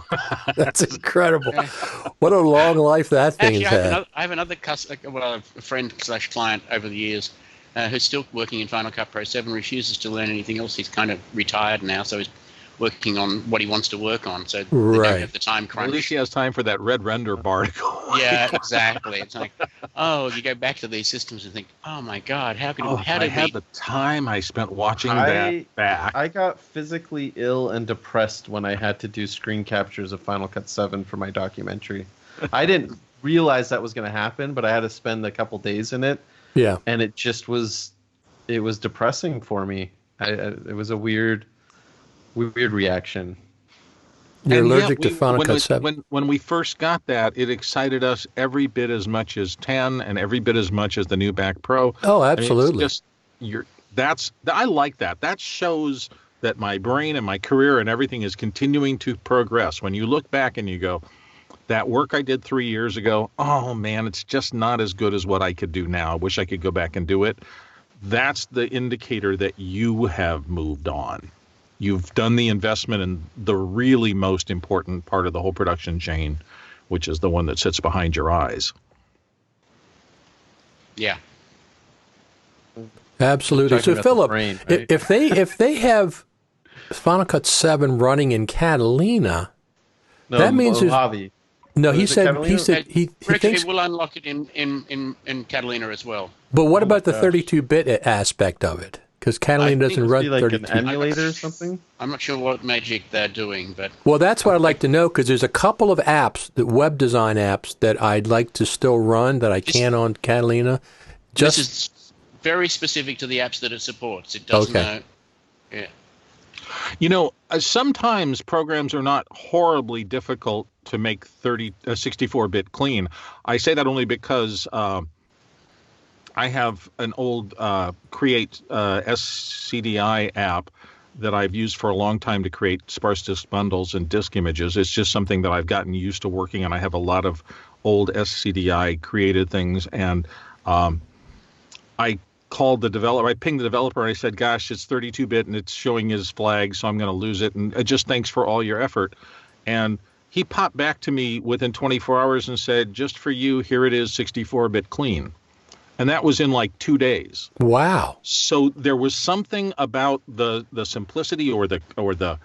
That's incredible. What a long life that thing has had. I have another a friend/client over the years who's still working in Final Cut Pro 7, refuses to learn anything else. He's kind of retired now, so he's working on what he wants to work on. So they don't have the time crunch. At least he has time for that red render bar to go. Yeah, exactly. It's like, you go back to these systems and think, oh my God, how did I had the time I spent watching that back. I got physically ill and depressed when I had to do screen captures of Final Cut 7 for my documentary. I didn't realize that was going to happen, but I had to spend a couple days in it. Yeah. And it just was depressing for me. It was a weird reaction. You're allergic to Final Cut 7. When we first got that, it excited us every bit as much as 10 and every bit as much as the new Mac Pro. Oh, absolutely. I like that. That shows that my brain and my career and everything is continuing to progress. When you look back and you go, that work I did 3 years ago, oh man, it's just not as good as what I could do now. I wish I could go back and do it. That's the indicator that you have moved on. You've done the investment in the really most important part of the whole production chain, which is the one that sits behind your eyes. Yeah. Absolutely. So, Philip, brain, right? if they have Final Cut 7 running in Catalina, that means Mojave. No, he said he thinks it will unlock it in Catalina as well. But what about the 32-bit aspect of it? Because Catalina doesn't run like 32. An emulator or something? I'm not sure what magic they're doing, but well, that's what I'd like to know, because there's a couple of apps, the web design apps, that I'd like to still run that I can't on Catalina. This is very specific to the apps that it supports. It doesn't know. Yeah. You know, sometimes programs are not horribly difficult to make 64-bit clean. I say that only because I have an old Create SCDI app that I've used for a long time to create sparse disk bundles and disk images. It's just something that I've gotten used to working on. I have a lot of old SCDI created things, and I called the developer. I pinged the developer and I said, gosh, it's 32-bit and it's showing his flag, so I'm going to lose it. And just thanks for all your effort. And he popped back to me within 24 hours and said, just for you, here it is, 64-bit clean. And that was in like 2 days. Wow. So there was something about the simplicity or the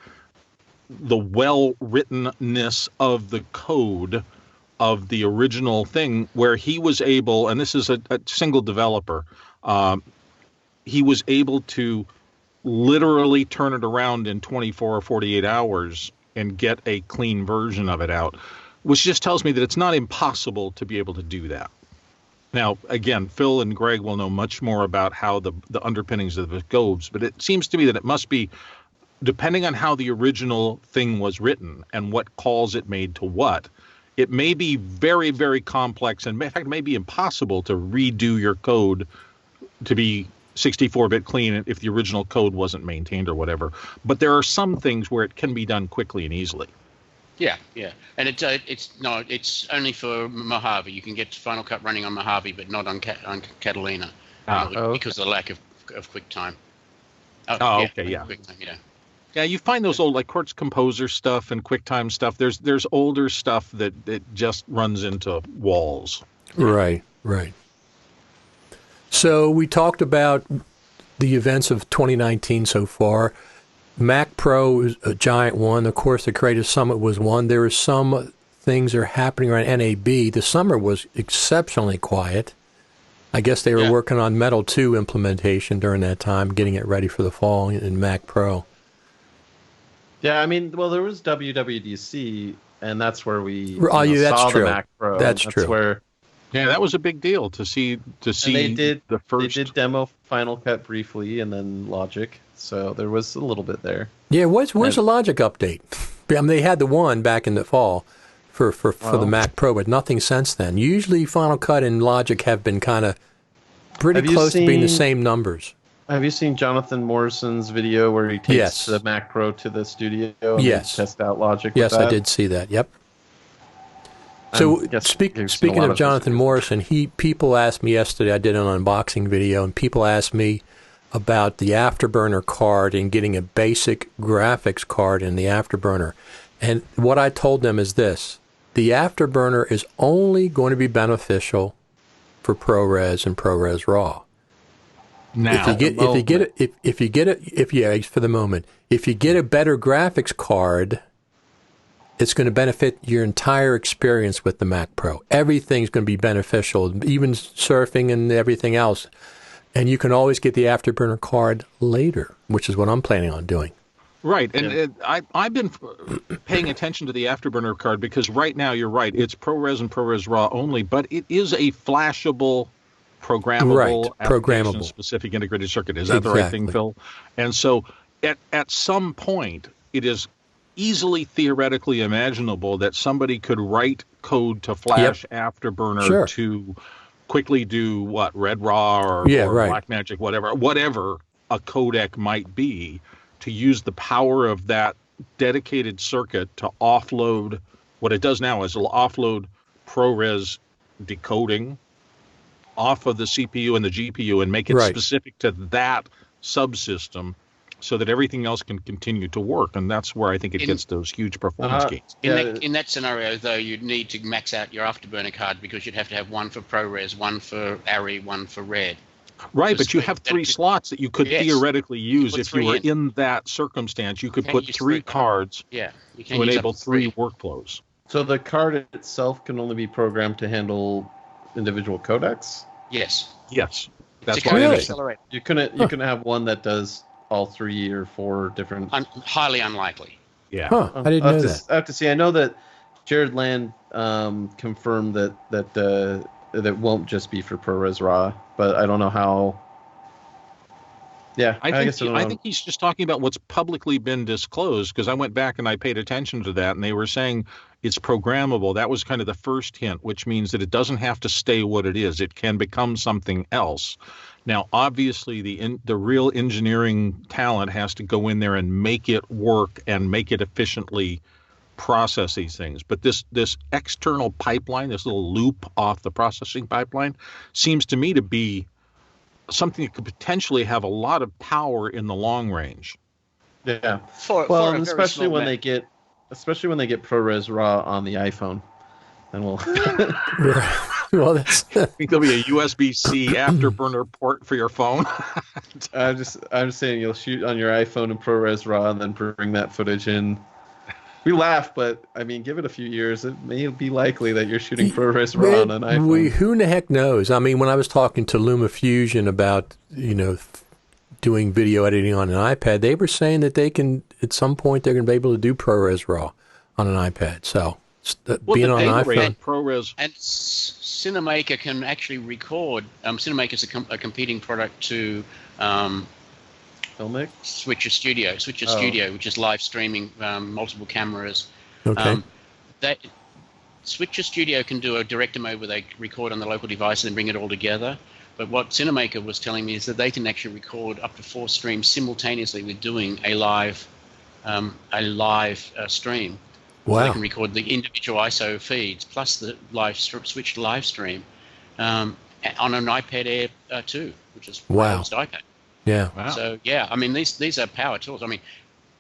well-writtenness of the code of the original thing where he was able, and this is a single developer, he was able to literally turn it around in 24 or 48 hours and get a clean version of it out. which just tells me that it's not impossible to be able to do that. Now, again, Phil and Greg will know much more about how the underpinnings of it goes, but it seems to me that it must be, depending on how the original thing was written and what calls it made to what, it may be very, very complex, and in fact, it may be impossible to redo your code to be 64-bit clean if the original code wasn't maintained or whatever. But there are some things where it can be done quickly and easily. Yeah, and it's only for Mojave. You can get Final Cut running on Mojave, but not on Catalina because of the lack of QuickTime. Okay. QuickTime, yeah. Yeah, you find those old, like Quartz Composer stuff and QuickTime stuff. There's older stuff that just runs into walls. Right. So we talked about the events of 2019 so far. Mac Pro is a giant one. Of course, the Creative Summit was one. There are some things that are happening around NAB. The summer was exceptionally quiet. I guess they were working on Metal 2 implementation during that time, getting it ready for the fall in Mac Pro. Yeah, I mean, well, there was WWDC, and that's where we that's saw true. the Mac Pro. That's true. Where, that was a big deal to see the first. They did demo Final Cut briefly, and then Logic. So there was a little bit there. Yeah, where's the Logic update? I mean, they had the one back in the fall for the Mac Pro, but nothing since then. Usually Final Cut and Logic have been kind of pretty close to being the same numbers. Have you seen Jonathan Morrison's video where he takes the Mac Pro to the studio and test out Logic? Yes, I did see that. Yep. So speaking of Jonathan Morrison, people asked me yesterday, I did an unboxing video, and people asked me about the Afterburner card and getting a basic graphics card in the Afterburner. And what I told them is this: the Afterburner is only going to be beneficial for ProRes and ProRes RAW. Now, for the moment, if you get a better graphics card, it's going to benefit your entire experience with the Mac Pro. Everything's going to be beneficial, even surfing and everything else. And you can always get the Afterburner card later, which is what I'm planning on doing. Right, and I've been paying attention to the Afterburner card because right now, you're right, it's ProRes and ProRes RAW only, but it is a flashable, programmable, application-specific integrated circuit. Is that the right thing, Phil? And so at some point, it is easily theoretically imaginable that somebody could write code to flash Afterburner to quickly do Red Raw or Blackmagic, whatever a codec might be, to use the power of that dedicated circuit to offload. What it does now is it'll offload ProRes decoding off of the CPU and the GPU and make it specific to that subsystem, so that everything else can continue to work. And that's where I think it gets those huge performance gains. In that scenario, though, you'd need to max out your Afterburner card because you'd have to have one for ProRes, one for ARRI, one for Red. Right, but you have three slots that you could theoretically use if you were in that circumstance. You could put three cards to enable three workflows. So the card itself can only be programmed to handle individual codecs? Yes. That's why you couldn't have one that does all 3 or 4 different. Highly unlikely. Yeah. I didn't know that. I have to see. I know that Jared Land confirmed that won't just be for ProRes RAW, but I don't know how. Yeah, I think he's just talking about what's publicly been disclosed, because I went back and I paid attention to that, and they were saying it's programmable. That was kind of the first hint, which means that it doesn't have to stay what it is. It can become something else. Now, obviously, the real engineering talent has to go in there and make it work and make it efficiently process these things. But this external pipeline, this little loop off the processing pipeline, seems to me to be something that could potentially have a lot of power in the long range. Yeah. Especially when they get ProRes RAW on the iPhone, then we'll. Well, I think there'll be a USB-C Afterburner port for your phone. I'm just saying you'll shoot on your iPhone in ProRes RAW and then bring that footage in. We laugh, but I mean, give it a few years, it may be likely that you're shooting ProRes RAW on an iPhone. Who in the heck knows? I mean, when I was talking to LumaFusion about, doing video editing on an iPad, they were saying that they can, at some point, they're going to be able to do ProRes RAW on an iPad. So being on an iPhone. ProRes. And Cinemaker can actually record. Cinemaker is a competing product to Filmic? Switcher Studio, which is live streaming multiple cameras. Okay. Switcher Studio can do a director mode where they record on the local device and then bring it all together. But what Cinemaker was telling me is that they can actually record up to 4 streams simultaneously with doing a live stream. Wow. So they can record the individual ISO feeds plus the switched live stream on an iPad Air 2, which is just iPad. Yeah. Wow. So yeah, I mean these are power tools. I mean,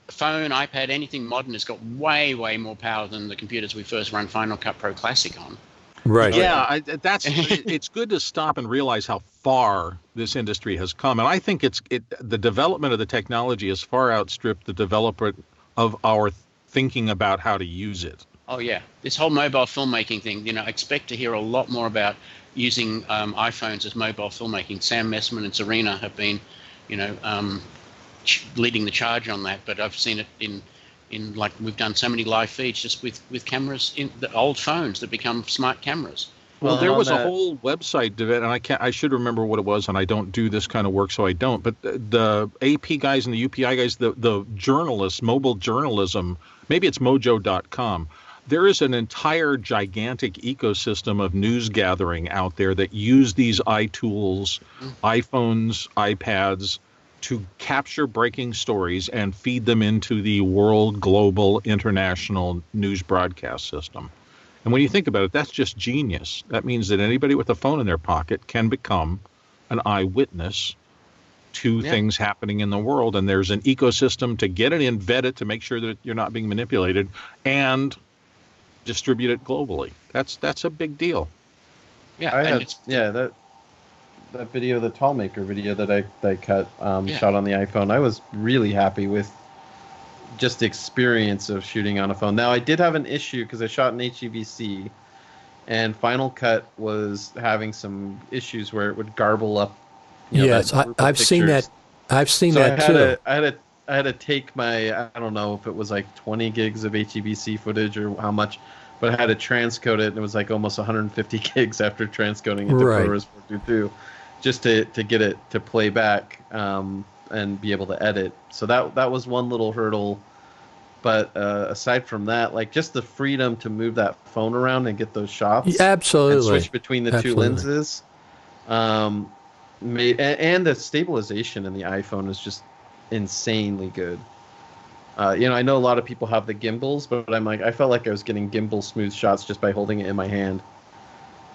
phone, iPad, anything modern has got way more power than the computers we first run Final Cut Pro Classic on. Right. Yeah, it's good to stop and realize how far this industry has come, and I think the development of the technology has far outstripped the developer of our thinking about how to use it. Oh yeah, this whole mobile filmmaking thing. Expect to hear a lot more about using iPhones as mobile filmmaking. Sam Messman and Serena have been, leading the charge on that. But I've seen it in like we've done so many live feeds just with cameras in the old phones that become smart cameras. Well, there was a whole website of it, and I should remember what it was, and I don't do this kind of work, so I don't. But the AP guys and the UPI guys, the journalists, mobile journalism, maybe it's mojo.com. There is an entire gigantic ecosystem of news gathering out there that use these iTools, iPhones, iPads to capture breaking stories and feed them into the world, global, international news broadcast system. And when you think about it, that's just genius. That means that anybody with a phone in their pocket can become an eyewitness to things happening in the world. And there's an ecosystem to get it in, vet it to make sure that you're not being manipulated, and distribute it globally. That's a big deal. Yeah, that video, the Tallmaker video that I cut, shot on the iPhone, I was really happy with just the experience of shooting on a phone. Now, I did have an issue because I shot in HEVC, and Final Cut was having some issues where it would garble up. Yes, I've seen that. I've seen that too. I had to take my, I don't know if it was like 20 gigs of HEVC footage or how much, but I had to transcode it, and it was like almost 150 gigs after transcoding it to ProRes 422, just to get it to play back and be able to edit. So that was one little hurdle. But aside from that, like just the freedom to move that phone around and get those shots, absolutely, and switch between the two lenses, and the stabilization in the iPhone is just insanely good. I know a lot of people have the gimbals, but I felt like I was getting gimbal smooth shots just by holding it in my hand.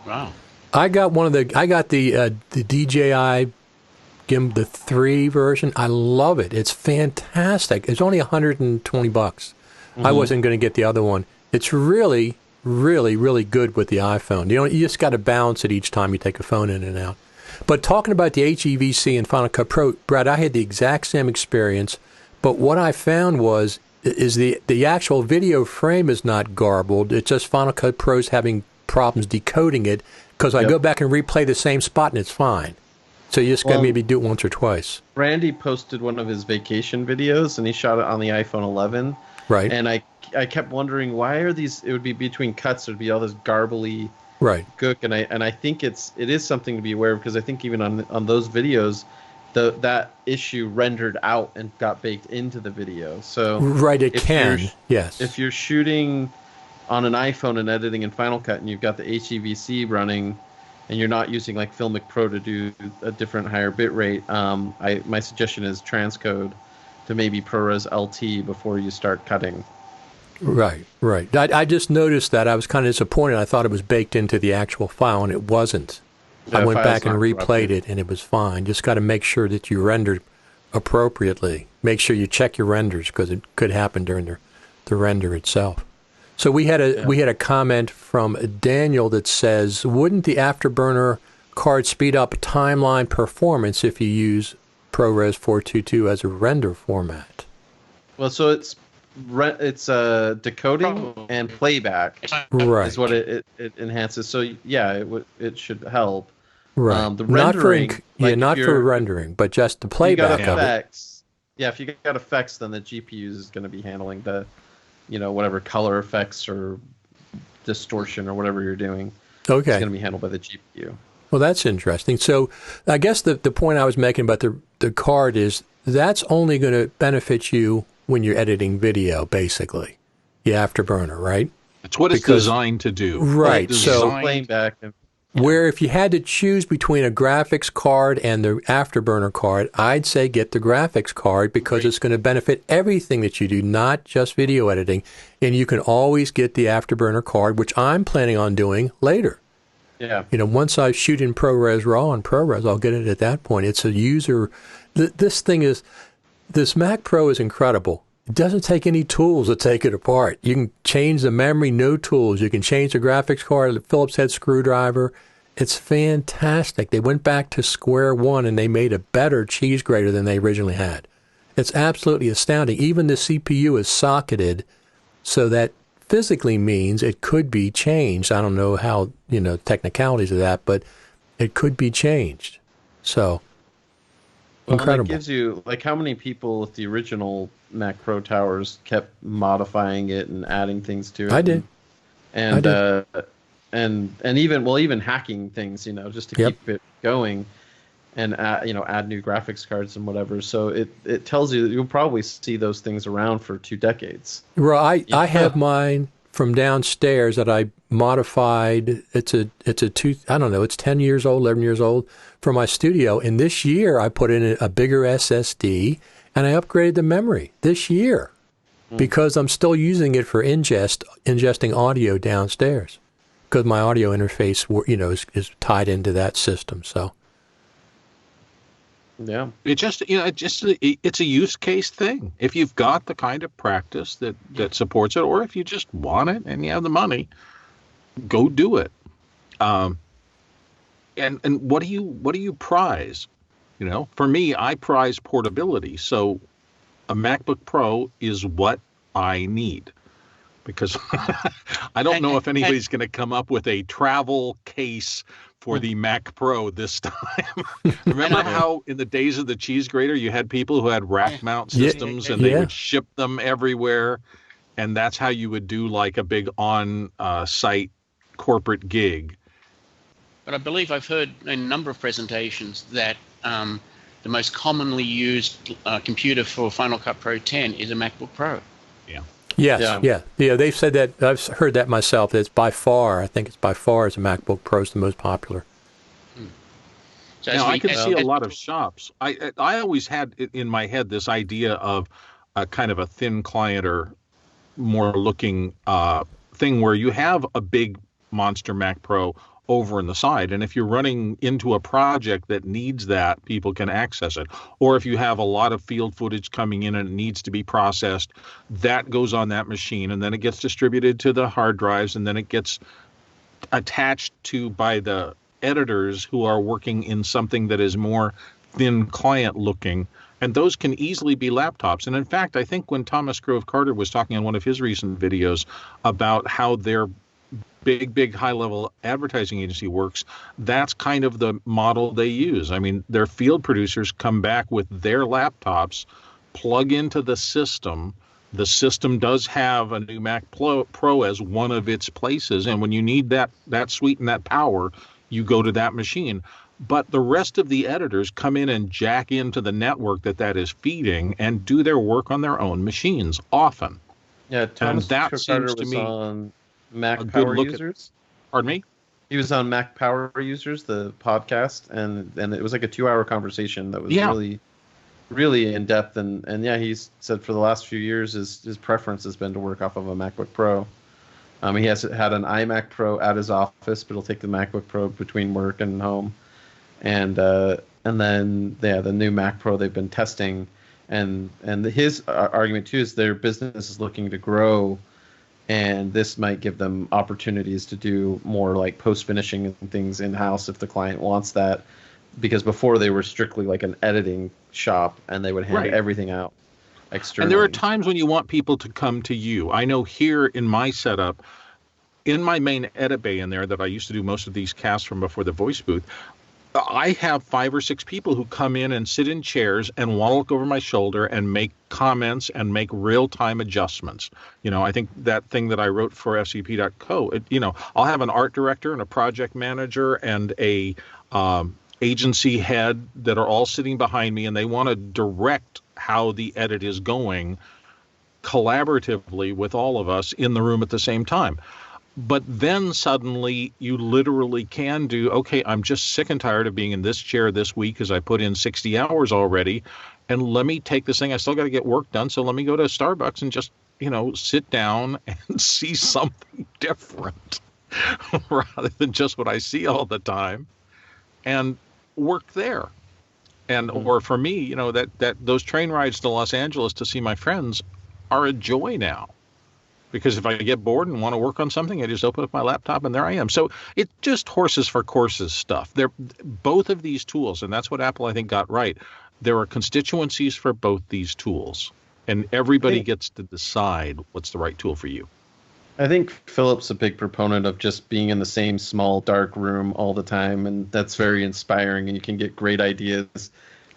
Wow. I got the DJI Gimbal, the 3 version. I love it. It's fantastic. It's only $120. Mm-hmm. I wasn't going to get the other one. It's really, really, really good with the iPhone. You just got to balance it each time you take a phone in and out. But talking about the HEVC and Final Cut Pro, Brad, I had the exact same experience. But what I found is the actual video frame is not garbled. It's just Final Cut Pro's having problems decoding it, because I go back and replay the same spot and it's fine. So you just got to maybe do it once or twice. Randy posted one of his vacation videos, and he shot it on the iPhone 11. Right. And I kept wondering, why are these? It would be between cuts. There'd be all this garbly gook, and I think it is something to be aware of, because I think even on those videos, that issue rendered out and got baked into the video. So yes. If you're shooting on an iPhone and editing in Final Cut, and you've got the HEVC running, and you're not using like Filmic Pro to do a different higher bit rate, my suggestion is transcode to maybe ProRes LT before you start cutting. Right. I just noticed that. I was kind of disappointed. I thought it was baked into the actual file, and it wasn't. I went back and replayed it, and it was fine. Just got to make sure that you rendered appropriately. Make sure you check your renders, because it could happen during the render itself. So we had a comment from Daniel that says, wouldn't the Afterburner card speed up timeline performance if you use ProRes 422 as a render format? Well, so it's decoding and playback is what it enhances. So yeah, it should help. Right. The rendering, not for rendering, but just the playback of it. Yeah, if you got effects, then the GPU is going to be handling the, whatever color effects or distortion or whatever you're doing. Okay. It's going to be handled by the GPU. Well, that's interesting. So I guess the point I was making about the card is that's only going to benefit you when you're editing video, basically. The Afterburner, right? It's what it's designed to do. Right. So playing back. Where if you had to choose between a graphics card and the Afterburner card, I'd say get the graphics card because it's going to benefit everything that you do, not just video editing. And you can always get the Afterburner card, which I'm planning on doing later. Yeah. Once I shoot in ProRes RAW and ProRes, I'll get it at that point. It's a user. This Mac Pro is incredible. It doesn't take any tools to take it apart. You can change the memory, no tools. You can change the graphics card, the Phillips head screwdriver. It's fantastic. They went back to square one and they made a better cheese grater than they originally had. It's absolutely astounding. Even the CPU is socketed, so that physically means it could be changed. I don't know how, technicalities of that, but it could be changed. So, incredible. It gives you, how many people with the original Mac Pro towers kept modifying it and adding things to it? I did. And even hacking things, just to keep it going, and add new graphics cards and whatever. So it tells you that you'll probably see those things around for 2 decades. Right. I have mine from downstairs that I modified. It's 10 years old, 11 years old for my studio. And this year I put in a bigger SSD and I upgraded the memory this year because I'm still using it for ingesting audio downstairs because my audio interface, is tied into that system. So. Yeah. It's a use case thing. If you've got the kind of practice that supports it, or if you just want it and you have the money, go do it. And what do you prize? For me, I prize portability. So a MacBook Pro is what I need because I don't know if anybody's going to come up with a travel case for the Mac Pro this time. Remember how in the days of the cheese grater, you had people who had rack mount systems and they would ship them everywhere. And that's how you would do like a big on-site corporate gig. But I believe I've heard in a number of presentations that the most commonly used computer for Final Cut Pro 10 is a MacBook Pro. Yeah. Yes, yeah. They've said that. I've heard that myself. It's by far, I think it's by far as a MacBook Pro is the most popular. So now, I can see a lot of shops. I always had in my head this idea of a kind of a thin client or more looking thing where you have a big monster Mac Pro over in the side. And if you're running into a project that needs that, people can access it. Or if you have a lot of field footage coming in and it needs to be processed, that goes on that machine. And then it gets distributed to the hard drives. And then it gets attached to by the editors who are working in something that is more thin client looking. And those can easily be laptops. And in fact, I think when Thomas Grove Carter was talking on one of his recent videos about how their big high-level advertising agency works, that's kind of the model they use. I mean, their field producers come back with their laptops, plug into the system. The system does have a new Mac Pro as one of its places, and when you need that suite and that power, you go to that machine. But the rest of the editors come in and jack into the network that is feeding and do their work on their own machines often. Yeah, Thomas Carter seems to me on Mac Power Users. Pardon me? He was on Mac Power Users, the podcast, and it was like a 2-hour conversan that was really, really in depth. And he said for the last few years his preference has been to work off of a MacBook Pro. He has had an iMac Pro at his office, but he'll take the MacBook Pro between work and home. And then the new Mac Pro they've been testing, and his argument too is their business is looking to grow. And this might give them opportunities to do more like post-finishing and things in-house if the client wants that. Because before they were strictly like an editing shop and they would hand everything out externally. And there are times when you want people to come to you. I know here in my setup, in my main edit bay in there that I used to do most of these casts from before the voice booth, I have 5 or 6 people who come in and sit in chairs and want to look over my shoulder and make comments and make real-time adjustments. I think that thing that I wrote for FCP.co, I'll have an art director and a project manager and a agency head that are all sitting behind me, and they want to direct how the edit is going collaboratively with all of us in the room at the same time. But then suddenly you literally can do, okay, I'm just sick and tired of being in this chair this week because I put in 60 hours already. And let me take this thing. I still got to get work done. So let me go to Starbucks and just, sit down and see something different rather than just what I see all the time and work there. And or for me, that those train rides to Los Angeles to see my friends are a joy now. Because if I get bored and want to work on something, I just open up my laptop and there I am. So it's just horses for courses stuff. They're both of these tools, and that's what Apple, I think, got right. There are constituencies for both these tools, and everybody gets to decide what's the right tool for you. I think Philip's a big proponent of just being in the same small, dark room all the time, and that's very inspiring, and you can get great ideas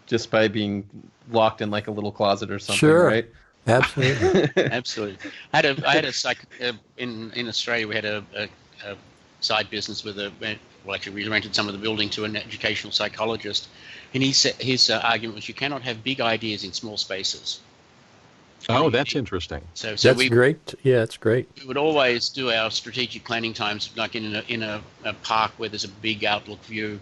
just by being locked in like a little closet or something, right? Absolutely. Absolutely. I had a in Australia, we had a side business with we rented some of the building to an educational psychologist, and he said his argument was you cannot have big ideas in small spaces. Oh, that's interesting. So that's great. Yeah, that's great. We would always do our strategic planning times like in a park where there's a big outlook view.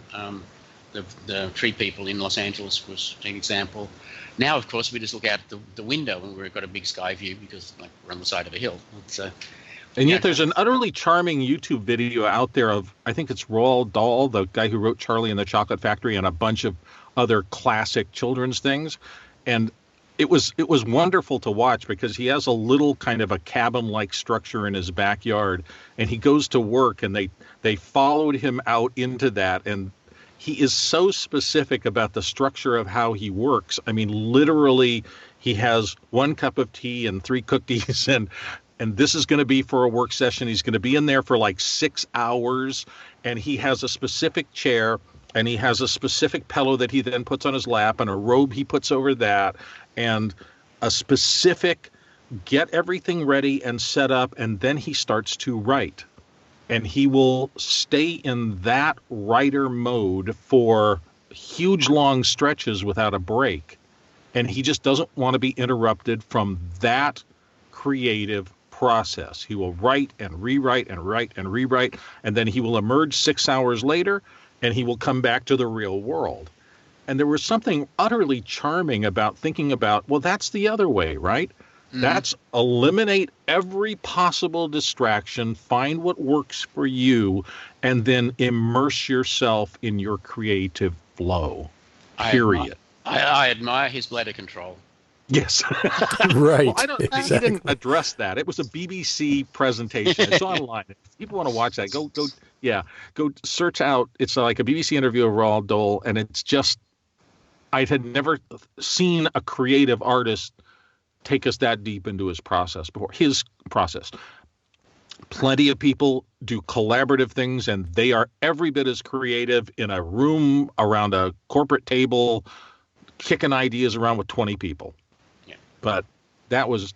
The Tree People in Los Angeles was an example. Now, of course, we just look out the window and we've got a big sky view because we're on the side of a hill. And yet there's an utterly charming YouTube video out there of, I think it's Roald Dahl, the guy who wrote Charlie and the Chocolate Factory and a bunch of other classic children's things. And it was wonderful to watch because he has a little kind of a cabin-like structure in his backyard, and he goes to work, and they followed him out into that, and he is so specific about the structure of how he works. I mean, literally, he has 1 cup of tea and 3 cookies, and this is going to be for a work session. He's going to be in there for like 6 hours, and he has a specific chair, and he has a specific pillow that he then puts on his lap, and a robe he puts over that, and a specific get everything ready and set up, and then he starts to write. And he will stay in that writer mode for huge long stretches without a break. And he just doesn't want to be interrupted from that creative process. He will write and rewrite and write and rewrite, and then he will emerge 6 hours later, and he will come back to the real world. And there was something utterly charming about thinking about, well, that's the other way, right? That's eliminate every possible distraction, find what works for you, and then immerse yourself in your creative flow, period. I admire his bladder control. Yes. Right. Well, he didn't address that. It was a BBC presentation. It's online. If people want to watch that, go search out. It's like a BBC interview of Roald Dahl, and it's just, I had never seen a creative artist take us that deep into his process before. His process. Plenty of people do collaborative things, and they are every bit as creative in a room around a corporate table, kicking ideas around with 20 people. Yeah. But that was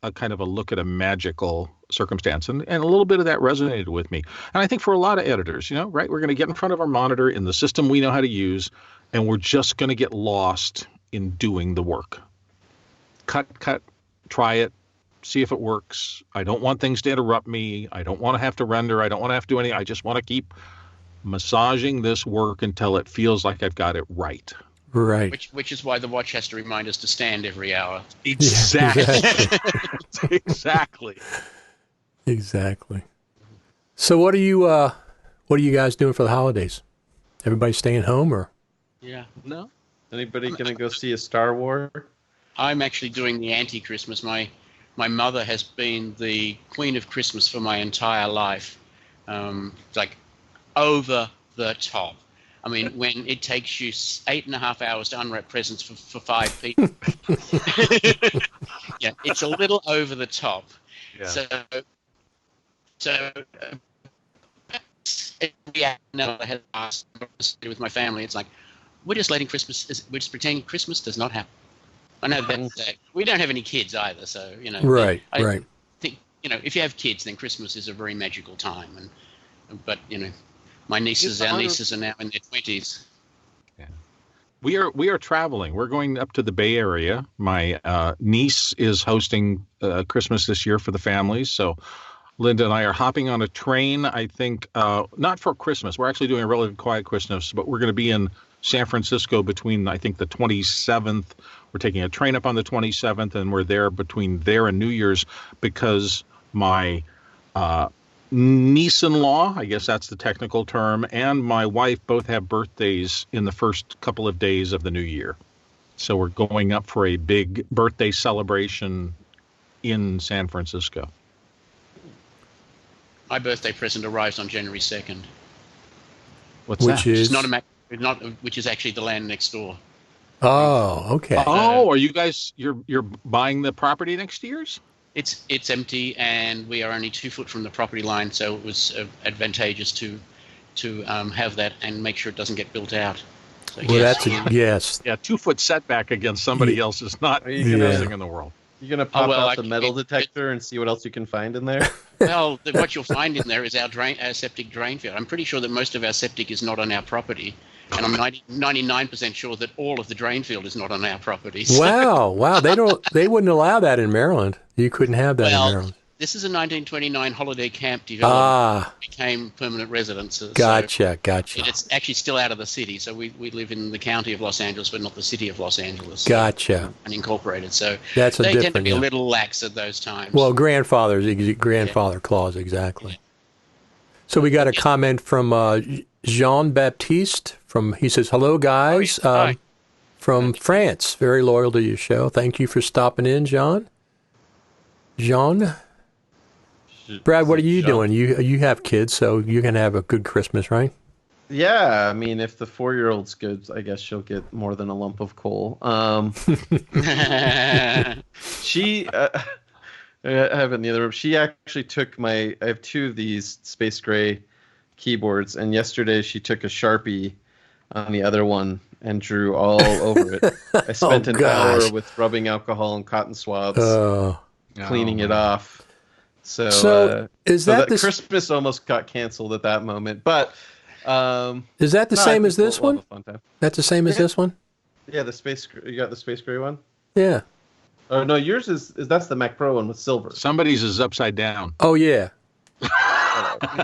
a kind of a look at a magical circumstance, and a little bit of that resonated with me. And I think for a lot of editors, right, we're going to get in front of our monitor in the system we know how to use, and we're just going to get lost in doing the work. Cut, try it, see if it works. I don't want things to interrupt me. I don't want to have to render. I don't want to have to do anything. I just want to keep massaging this work until it feels like I've got it right. Right. Which is why the watch has to remind us to stand every hour. Exactly. Exactly. So what are you guys doing for the holidays? Everybody staying home or? Yeah. No. Anybody going to go see a Star Wars? I'm actually doing the anti-Christmas. My mother has been the queen of Christmas for my entire life. Like over the top. I mean, when it takes you 8.5 hours to unwrap presents for 5 people. Yeah, it's a little over the top. Yeah. So now I had asked with my family. It's like we're just pretending Christmas does not happen. I know that we don't have any kids either, so Right. I think if you have kids, then Christmas is a very magical time. But our nieces are now in their 20s. Yeah. We are traveling. We're going up to the Bay Area. My niece is hosting Christmas this year for the families, so Linda and I are hopping on a train. I think not for Christmas. We're actually doing a relatively quiet Christmas, but we're going to be in San Francisco between, I think, the 27th. We're taking a train up on the 27th, and we're there between there and New Year's because my niece-in-law, I guess that's the technical term, and my wife both have birthdays in the first couple of days of the new year. So we're going up for a big birthday celebration in San Francisco. My birthday present arrives on January 2nd. What's that? Is Which is actually the land next door. Oh, okay. Oh, are you guys you're buying the property next year's? It's empty, and we are only 2 foot from the property line, so it was advantageous to have that and make sure it doesn't get built out. So, well, that's yes. Yeah, 2 foot setback against somebody else is not the best thing in the world. You're going to pop out the metal detector and see what else you can find in there? Well, what you'll find in there is our septic drain field. I'm pretty sure that most of our septic is not on our property, and I'm 99% sure that all of the drain field is not on our property. So. Wow. They wouldn't allow that in Maryland. You couldn't have that in Maryland. This is a 1929 holiday camp development. Became permanent residences. Gotcha. It's actually still out of the city. So we live in the county of Los Angeles, but not the city of Los Angeles. Gotcha. Unincorporated. So they tend to be a little lax at those times. Well, grandfather clause, exactly. Yeah. So we got a comment from Jean-Baptiste. He says, hello, guys. Hi. From France. Very loyal to your show. Thank you for stopping in, Jean. Brad, what are you doing? You have kids, so you're going to have a good Christmas, right? Yeah, I mean, if the 4-year-old's good, I guess she'll get more than a lump of coal. She, I have it in the other room. She actually took I have 2 of these Space Gray keyboards, and yesterday she took a Sharpie on the other one and drew all over it. I spent an hour with rubbing alcohol and cotton swabs, cleaning it off. So is that the Christmas almost got canceled at that moment? But is that the same as this one? That's the same as this one? Yeah, you got the Space Gray one? Yeah. Oh no, yours is that's the Mac Pro one with silver. Somebody's is upside down. Oh yeah.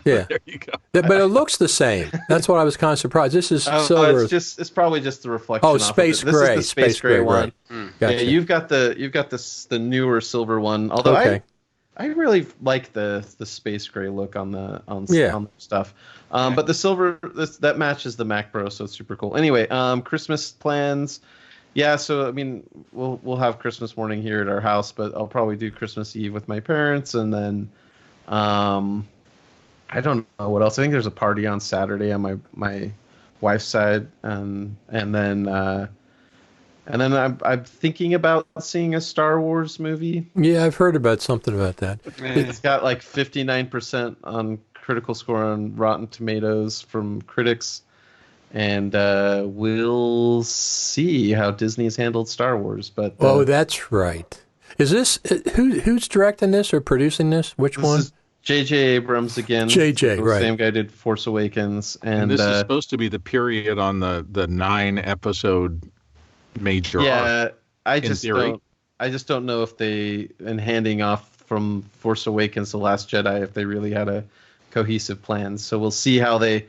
Yeah. There you go. But it looks the same. That's what I was kind of surprised. This is silver. It's probably just the reflection. Oh, Space Gray. This is the Space Gray one. Right. Gotcha. Yeah, you've got the newer silver one. Although I really like the Space Gray look on the stuff. But the silver that matches the Mac Pro, so it's super cool. Anyway, Christmas plans. Yeah, so I mean, we'll have Christmas morning here at our house, but I'll probably do Christmas Eve with my parents, and then I don't know what else. I think there's a party on Saturday on my wife's side, and then I'm thinking about seeing a Star Wars movie. Yeah, I've heard about something about that. It's got like 59% on critical score on Rotten Tomatoes from critics, and we'll see how Disney's handled StarArs. But that's right. Is this who's directing this or producing this? Which one? Is J.J. Abrams again. J.J. right. Same guy did Force Awakens, and this is supposed to be the period on the 9-episode major arc. I just don't know if they, in handing off from Force Awakens to Last Jedi, if they really had a cohesive plan. So we'll see how they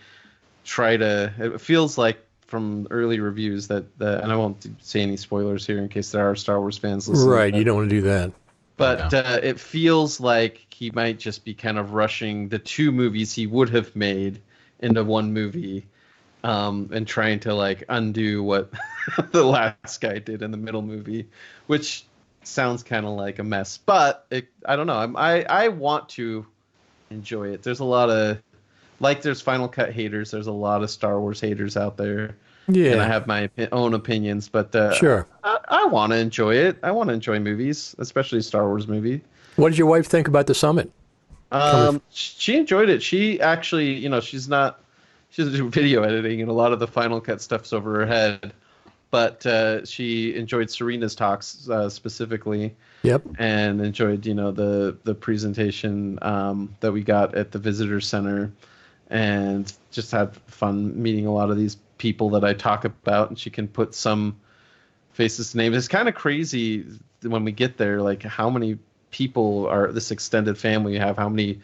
try to. It feels like from early reviews that and I won't say any spoilers here in case there are Star Wars fans listening. Right, you don't want to do that. But it feels like he might just be kind of rushing the 2 movies he would have made into one movie, and trying to like undo what the last guy did in the middle movie, which sounds kind of like a mess. But I don't know. I want to enjoy it. There's a lot of there's Final Cut haters. There's a lot of Star Wars haters out there. Yeah, and I have my own opinions, but sure, I want to enjoy it. I want to enjoy movies, especially a Star Wars movie. What did your wife think about the summit? She enjoyed it. She actually, she doesn't do video editing, and a lot of the Final Cut stuff's over her head. But she enjoyed Serena's talks specifically. Yep. And enjoyed, the presentation that we got at the visitor center, and just had fun meeting a lot of these people that I talk about, and she can put some faces to names. It's kind of crazy when we get there, like how many people are this extended family have, how many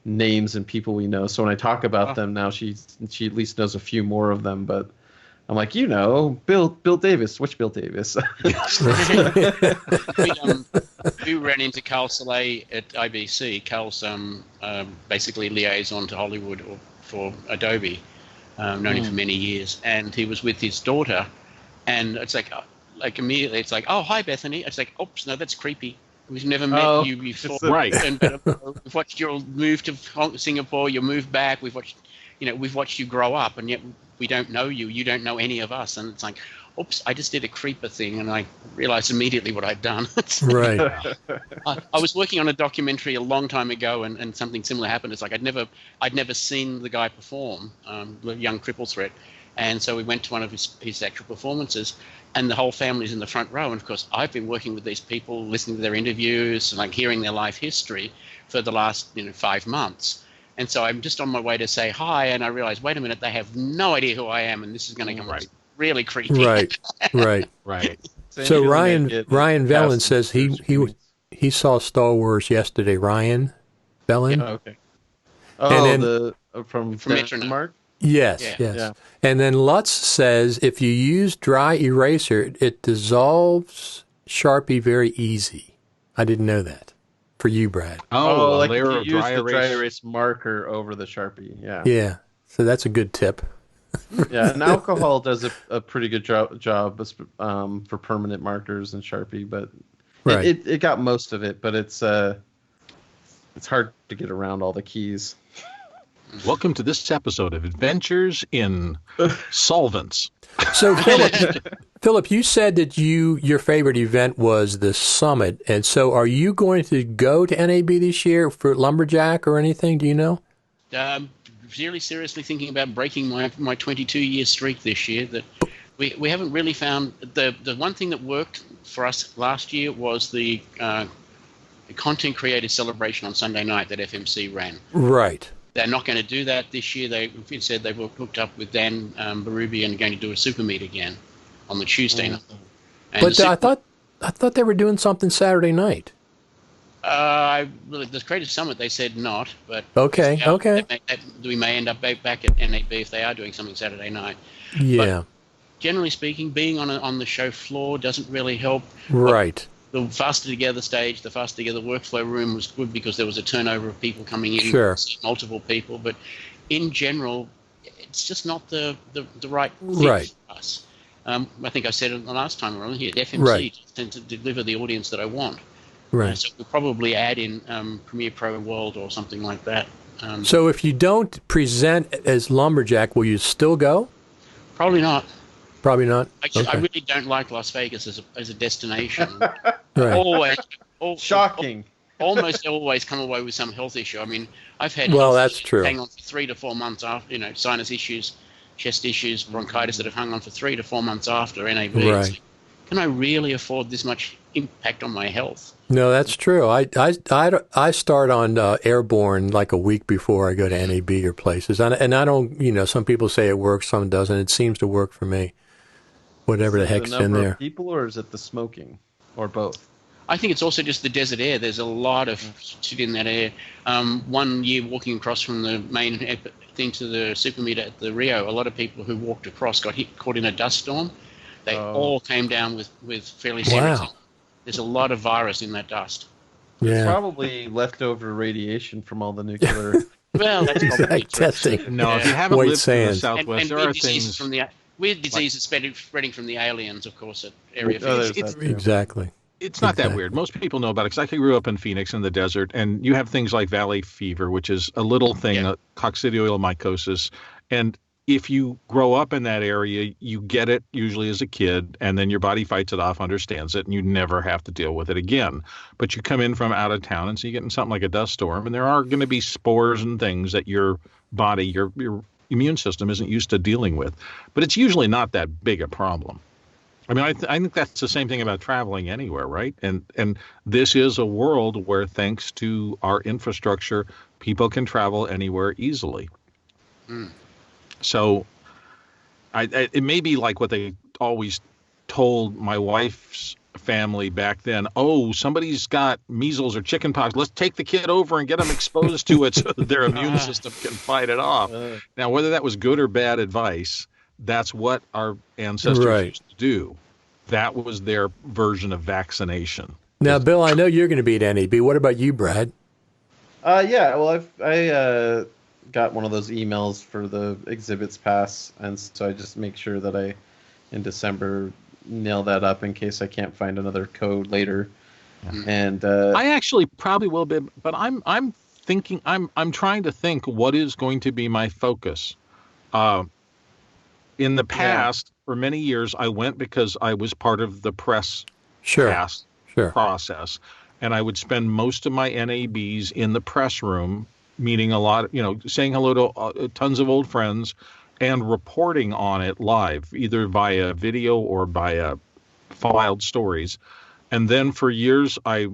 names and people we know. So when I talk about them now, she at least knows a few more of them, but I'm like, Bill Davis. Which Bill Davis? We ran into Carl Soleil at IBC. Carl's basically liaison to Hollywood for Adobe, known him for many years, and he was with his daughter, and it's like immediately it's like, oh, hi Bethany. It's like, oops, no, that's creepy. We've never met you before. Right. And we've watched your move to Singapore, your move back. We've watched you grow up, and yet we don't know you. You don't know any of us. And it's like, oops, I just did a creeper thing, and I realized immediately what I'd done. Right. I was working on a documentary a long time ago, and something similar happened. It's like I'd never seen the guy perform, the young Triple Threat. And so we went to one of his actual performances, and the whole family's in the front row. And of course, I've been working with these people, listening to their interviews, and like hearing their life history for the last 5 months. And so I'm just on my way to say hi, and I realize, wait a minute, they have no idea who I am, and this is going to come really creepy. Right. So Ryan Vellon says he saw Star Wars yesterday. Ryan Vellon. Oh, okay. Oh, from Denmark. Yes. Yeah. And then Lutz says if you use dry eraser, it dissolves Sharpie very easy. I didn't know that. For you, Brad. Oh, like layer you of use dry the erase. dry erase marker over the Sharpie. Yeah. Yeah. So that's a good tip. Yeah, and alcohol does a pretty good job for permanent markers and Sharpie, but it got most of it, but it's hard to get around all the keys. Welcome to this episode of Adventures in Solvents. So, Philip, you said that your favorite event was the summit, and so are you going to go to NAB this year for Lumberjack or anything? Do you know? Really seriously thinking about breaking my 22-year streak this year. That we haven't really found the one thing that worked for us last year was the content creator celebration on Sunday night that FMC ran. Right. They're not going to do that this year. They said they were hooked up with Dan Barubi and going to do a super meet again on the Tuesday night. And but I thought they were doing something Saturday night. The Creative Summit, they said not, but okay. We may end up back at NAB if they are doing something Saturday night. Yeah. But generally speaking, being on the show floor doesn't really help. Right. The faster together stage, the faster together workflow room was good because there was a turnover of people coming in, multiple people. But in general, it's just not the right fit for us. I think I said it the last time we were on here. FMC tend to deliver the audience that I want. Right. So we'll probably add in Premiere Pro World or something like that. So if you don't present as Lumberjack, will you still go? Probably not. Probably not. I really don't like Las Vegas as a destination. Right. Shocking. Almost always come away with some health issue. I mean, I've had that's true. Hang on for 3 to 4 months after, sinus issues, chest issues, bronchitis that have hung on for 3 to 4 months after NAB. Right. Can I really afford this much impact on my health? No, that's true. I start on Airborne like a week before I go to NAB or places, and I don't. Some people say it works, some doesn't. It seems to work for me. Whatever the heck's in there. Of people, or is it the smoking, or both? I think it's also just the desert air. There's a lot of shit in that air. One year walking across from the main thing to the super meter at the Rio, a lot of people who walked across got caught in a dust storm. They all came down with fairly serious. Wow. There's a lot of virus in that dust. Yeah. It's probably leftover radiation from all the nuclear. Well, that's probably testing. No, if you haven't lived in the sand. Southwest, and there are things. Weird diseases spreading from the aliens, of course, at Area 50. Exactly. It's not that weird. Most people know about it because I grew up in Phoenix in the desert, and you have things like valley fever, which is a little thing, coccidiomycosis, and if you grow up in that area, you get it usually as a kid, and then your body fights it off, understands it, and you never have to deal with it again. But you come in from out of town, and so you get in something like a dust storm, and there are going to be spores and things that your body, your immune system isn't used to dealing with. But it's usually not that big a problem. I mean, I think that's the same thing about traveling anywhere, right? And this is a world where, thanks to our infrastructure, people can travel anywhere easily. Mm. So it may be like what they always told my wife's family back then. Oh, somebody's got measles or chickenpox. Let's take the kid over and get them exposed to it so that their immune system can fight it off. Now, whether that was good or bad advice, that's what our ancestors used to do. That was their version of vaccination. Now, Bill, I know you're going to be at NAB. What about you, Brad? Yeah, well, I got one of those emails for the exhibits pass, and so I just make sure that I, in December, nail that up in case I can't find another code later. Yeah. And I actually probably will be, but I'm trying to think what is going to be my focus. In the past, for many years, I went because I was part of the press pass process, and I would spend most of my NABs in the press room, meeting a lot, saying hello to tons of old friends and reporting on it live, either via video or via filed stories. And then for years, I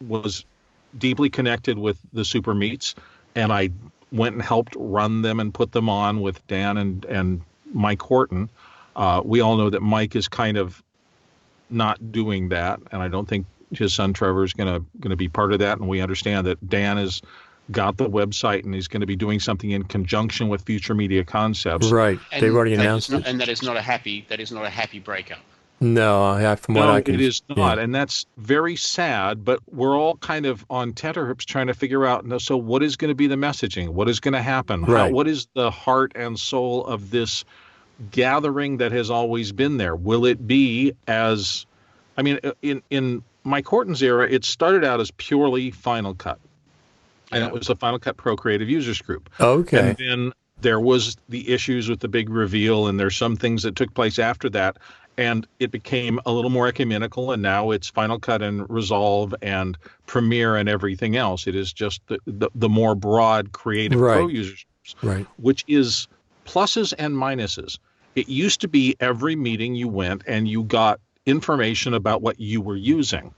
was deeply connected with the super meets, and I went and helped run them and put them on with Dan and Mike Horton. We all know that Mike is kind of not doing that, and I don't think his son Trevor is going to be part of that. And we understand that Dan has got the website, and he's going to be doing something in conjunction with Future Media Concepts. Right, they've already announced it. And that is not a happy breakup. No, from what I can. It is not, and that's very sad. But we're all kind of on tenterhooks trying to figure out. So, what is going to be the messaging? What is going to happen? Right. What is the heart and soul of this gathering that has always been there? Will it be as? I mean, in Mike Horton's era, it started out as purely Final Cut, and it was the Final Cut Pro Creative Users Group. Okay. And then there was the issues with the big reveal, and there's some things that took place after that. And it became a little more ecumenical, and now it's Final Cut and Resolve and Premiere and everything else. It is just the more broad creative pro users, which is pluses and minuses. It used to be every meeting you went and you got information about what you were using.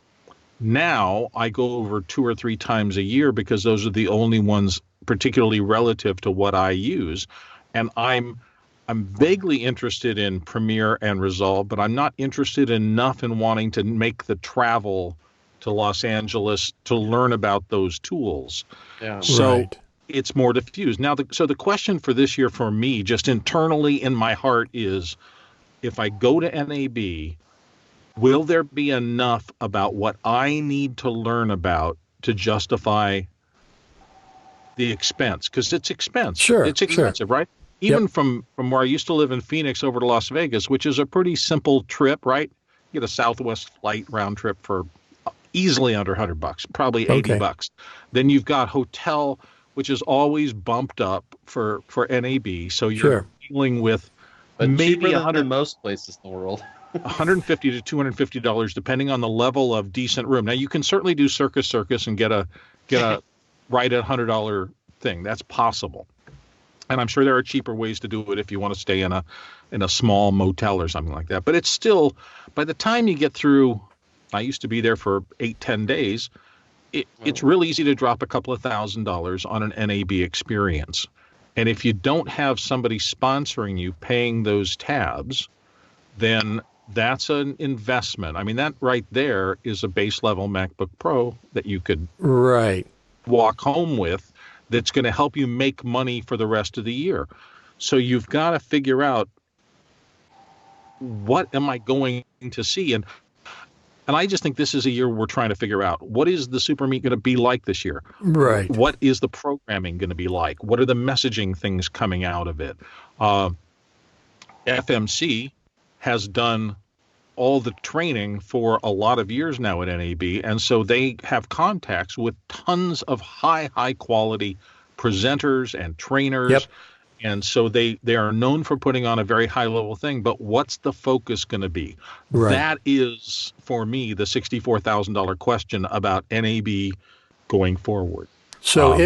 Now I go over 2 or 3 times a year because those are the only ones particularly relative to what I use. And I'm vaguely interested in Premiere and Resolve, but I'm not interested enough in wanting to make the travel to Los Angeles to learn about those tools. Yeah. So it's more diffuse. Now, so the question for this year for me, just internally in my heart, is if I go to NAB, will there be enough about what I need to learn about to justify the expense? Because it's expense. Sure. It's expensive, right? Even from where I used to live in Phoenix over to Las Vegas, which is a pretty simple trip, right? You get a Southwest flight round trip for easily under $100, probably $80. Then you've got hotel, which is always bumped up for NAB. So you're dealing with maybe $100 most places in the world. $150 to $250, depending on the level of decent room. Now you can certainly do Circus and get a right at $100 thing. That's possible. And I'm sure there are cheaper ways to do it if you want to stay in a small motel or something like that. But it's still, by the time you get through, I used to be there for 8-10 days, it's real easy to drop a couple of $1,000s on an NAB experience. And if you don't have somebody sponsoring you, paying those tabs, then that's an investment. I mean, that right there is a base level MacBook Pro that you could walk home with. That's going to help you make money for the rest of the year. So you've got to figure out, what am I going to see? And I just think this is a year we're trying to figure out, what is the Super Meet going to be like this year? Right. What is the programming going to be like? What are the messaging things coming out of it? FMC has done all the training for a lot of years now at NAB, and so they have contacts with tons of high quality presenters and trainers. And so they are known for putting on a very high level thing, but what's the focus going to be? Right. That is, for me, the $64,000 question about NAB going forward. So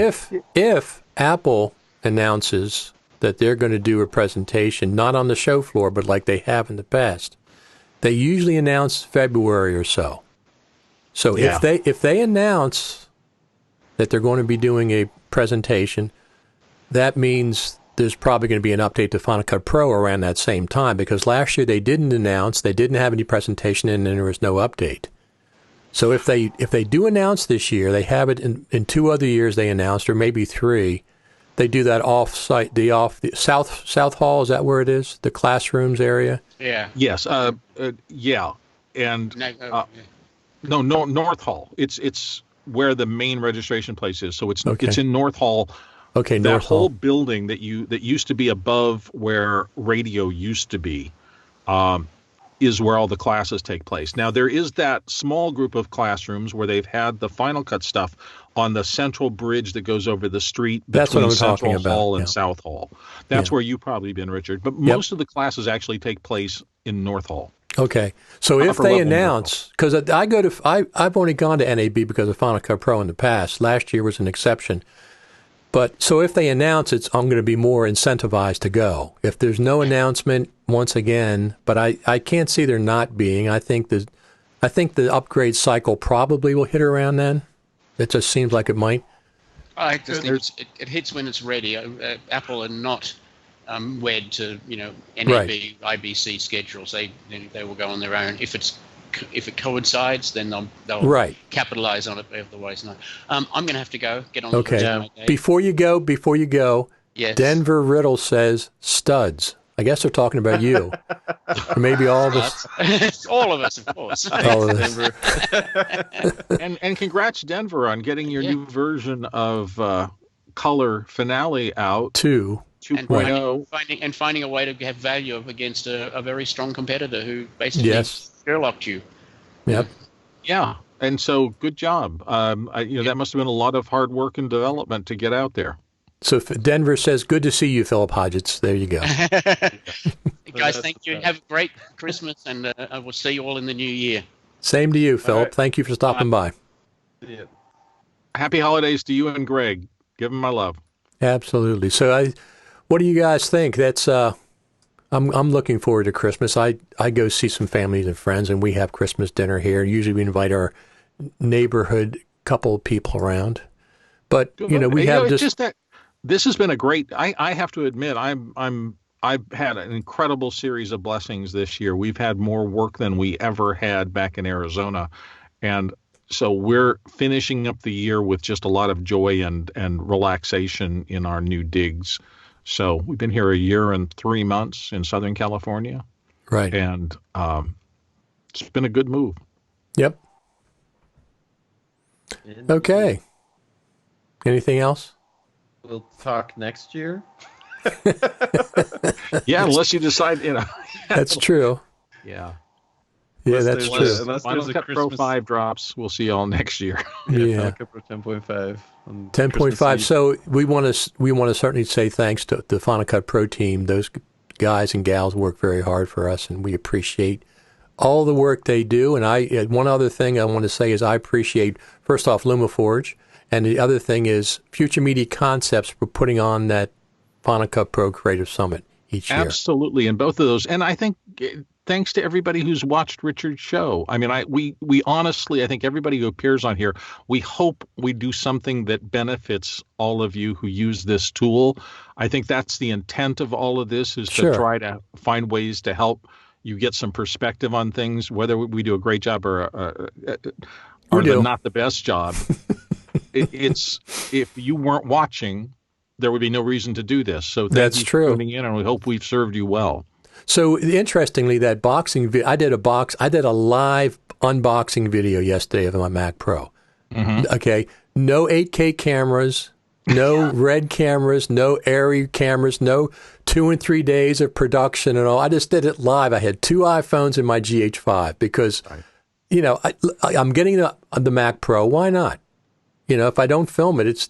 if Apple announces that they're going to do a presentation, not on the show floor, but like they have in the past, they usually announce February or so. So if they announce that they're going to be doing a presentation, that means there's probably going to be an update to Final Cut Pro around that same time, because last year they didn't announce, they didn't have any presentation, and then there was no update. So if they do announce this year, they have it in 2 other years they announced, or maybe 3. They do that off-site, the South Hall, is that where it is? The classrooms area? Yeah. Yes. Yeah. And no, North Hall. It's where the main registration place is. So it's in North Hall. Okay, that North whole Hall. building that used to be above where radio used to be, is where all the classes take place. Now there is that small group of classrooms where they've had the Final Cut stuff on the central bridge that goes over the street between Central Hall and South Hall. That's where you've probably been, Richard. But most of the classes actually take place in North Hall. Okay, so if they announce, because I've only gone to NAB because of Final Cut Pro in the past. Last year was an exception. But so if they announce it, I'm going to be more incentivized to go. If there's no announcement, once again, but I can't see there not being. I think the upgrade cycle probably will hit around then. It just seems like it might. I just think it hits when it's ready. Apple are not wed to NAB IBC schedules. They will go on their own. If it coincides, then they'll capitalize on it. Otherwise, no. I'm going to have to go. Get on. Okay. Before you go. Yes. Denver Riddle says studs. I guess they're talking about you. Or maybe all of us. All of us, of course. All of us. and congrats, Denver, on getting your new version of Color Finale out. 2.0. And finding a way to have value up against a very strong competitor who basically Sherlocked you. Yep. Yeah. And so good job. That must have been a lot of hard work and development to get out there. So Denver says, good to see you, Philip Hodgetts. There you go. Guys, thank you. Have a great Christmas, and I will see you all in the new year. Same to you, Philip. Right. Thank you for stopping by. Yeah. Happy holidays to you and Greg. Give them my love. Absolutely. So what do you guys think? That's I'm looking forward to Christmas. I go see some families and friends, and we have Christmas dinner here. Usually we invite our neighborhood couple of people around. But, we have just that. This has been a great. I have to admit, I've had an incredible series of blessings this year. We've had more work than we ever had back in Arizona, and so we're finishing up the year with just a lot of joy and relaxation in our new digs. So we've been here a year and 3 months in Southern California, right? And it's been a good move. Yep. Okay. Anything else? We'll talk next year. Yeah, unless you decide, That's true. Yeah. Yeah, that's true. Unless Final Cut Pro 5 drops, we'll see you all next year. Final Cut Pro 10.5. 10.5. So we want to certainly say thanks to the Final Cut Pro team. Those guys and gals work very hard for us, and we appreciate all the work they do. And one other thing I want to say is I appreciate, first off, LumaForge. And the other thing is Future Media Concepts for putting on that Final Cut Pro Creative Summit each year. Absolutely, and both of those. And I think thanks to everybody who's watched Richard's show. I mean, we honestly, I think everybody who appears on here, we hope we do something that benefits all of you who use this tool. I think that's the intent of all of this, is to try to find ways to help you get some perspective on things, whether we do a great job or not the best job. It's if you weren't watching, there would be no reason to do this. So thank you for tuning in, and we hope we've served you well. So interestingly, that boxing video, I did a live unboxing video yesterday of my Mac Pro. Mm-hmm. Okay, no 8K cameras, no red cameras, no Airy cameras, no 2 and 3 days of production and all. I just did it live. I had 2 iPhones in my GH5 because, I'm getting the Mac Pro. Why not? If I don't film it, it's,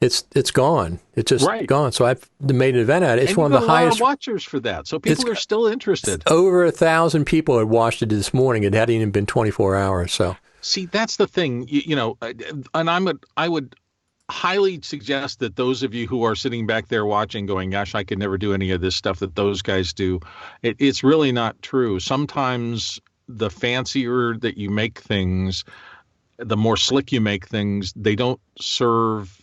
it's gone. It's just gone. So I've made an event out of it. It's one of the highest a lot of watchers for that. So people are still interested. Over 1,000 people had watched it this morning. It hadn't even been 24 hours. So see, that's the thing, and I would highly suggest that those of you who are sitting back there watching going, gosh, I could never do any of this stuff that those guys do. It's really not true. Sometimes the fancier that you make things, the more slick you make things, they don't serve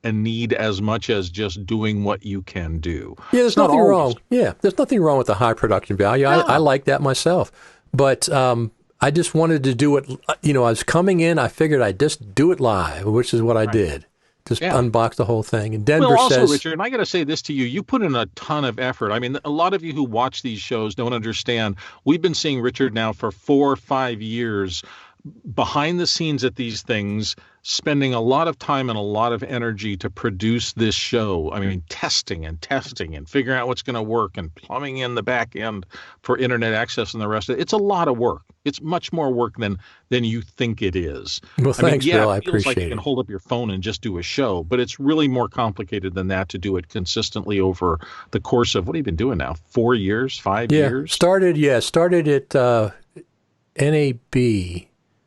a need as much as just doing what you can do. Yeah, there's nothing wrong. Yeah, there's nothing wrong with the high production value. No. I like that myself. But I just wanted to do it. I was coming in. I figured I'd just do it live, which is what I did. Just unbox the whole thing. And Denver says, Richard, and I got to say this to you, you put in a ton of effort. I mean, a lot of you who watch these shows don't understand. We've been seeing Richard now for 4 or 5 years behind the scenes at these things, spending a lot of time and a lot of energy to produce this show. I mean, testing and figuring out what's going to work and plumbing in the back end for internet access and the rest of it. It's a lot of work. It's much more work than you think it is. Well, thanks, Bill. I it feels appreciate like you can hold up your phone and just do a show, but it's really more complicated than that to do it consistently over the course of, what have you been doing now? 4 years, 5 years? Started at NAB.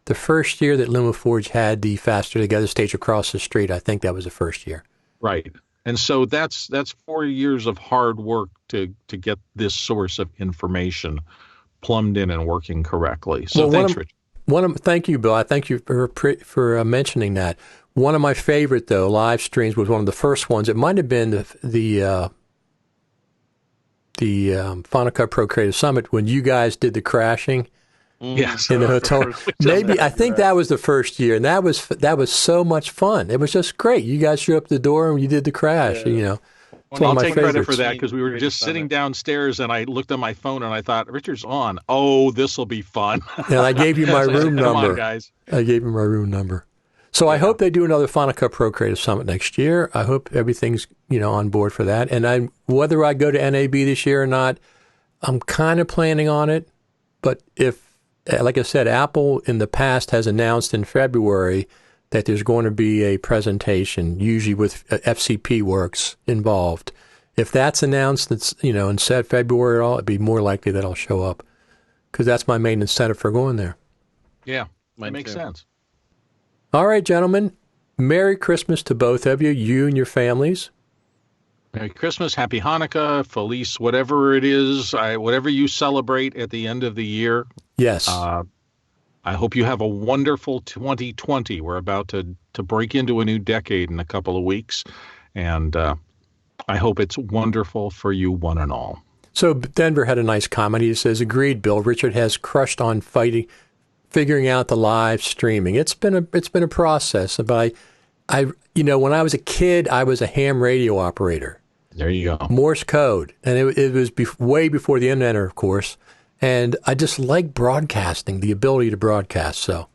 The first year that LumaForge had the Faster Together stage across the street, I think that was the first year. Right. And so that's 4 years of hard work to get this source of information plumbed in and working correctly. So thanks, Richard. Thank you, Bill. I thank you for mentioning that. One of my favorite, though, live streams was one of the first ones. It might have been the Final Cut Pro Creative Summit when you guys did the crashing. Yes, in the hotel. Maybe I think that was the first year, and that was so much fun. It was just great. You guys showed up at the door and you did the crash. Well, I'll take credit for that because we were just sitting downstairs and I looked at my phone and I thought, Richard's on. Oh, this will be fun. And I gave you my room number. Come on, guys. I gave you my room number. So I hope they do another Final Cut Pro Creative Summit next year. I hope everything's on board for that. And whether I go to NAB this year or not, I'm kind of planning on it. But if, like I said, Apple in the past has announced in February that there's going to be a presentation, usually with FCP Works involved. If that's announced, that's and said February at all, it'd be more likely that I'll show up because that's my main incentive for going there. Yeah, that makes sense. All right, gentlemen. Merry Christmas to both of you, you and your families. Merry Christmas, Happy Hanukkah, Felice, whatever it is, whatever you celebrate at the end of the year. Yes. I hope you have a wonderful 2020. We're about to break into a new decade in a couple of weeks, and I hope it's wonderful for you one and all. So Denver had a nice comment. He says, agreed, Bill. Richard has crushed on figuring out the live streaming. It's been a process, but I when I was a kid, I was a ham radio operator. There you go. Morse code. And it was way before the internet, of course. And I just like broadcasting, the ability to broadcast. So,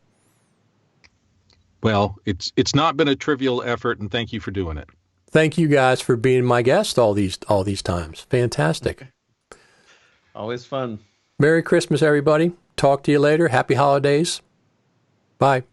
well, it's not been a trivial effort, and thank you for doing it. Thank you guys for being my guest all these times. Fantastic. Always fun. Merry Christmas, everybody. Talk to you later. Happy holidays. Bye.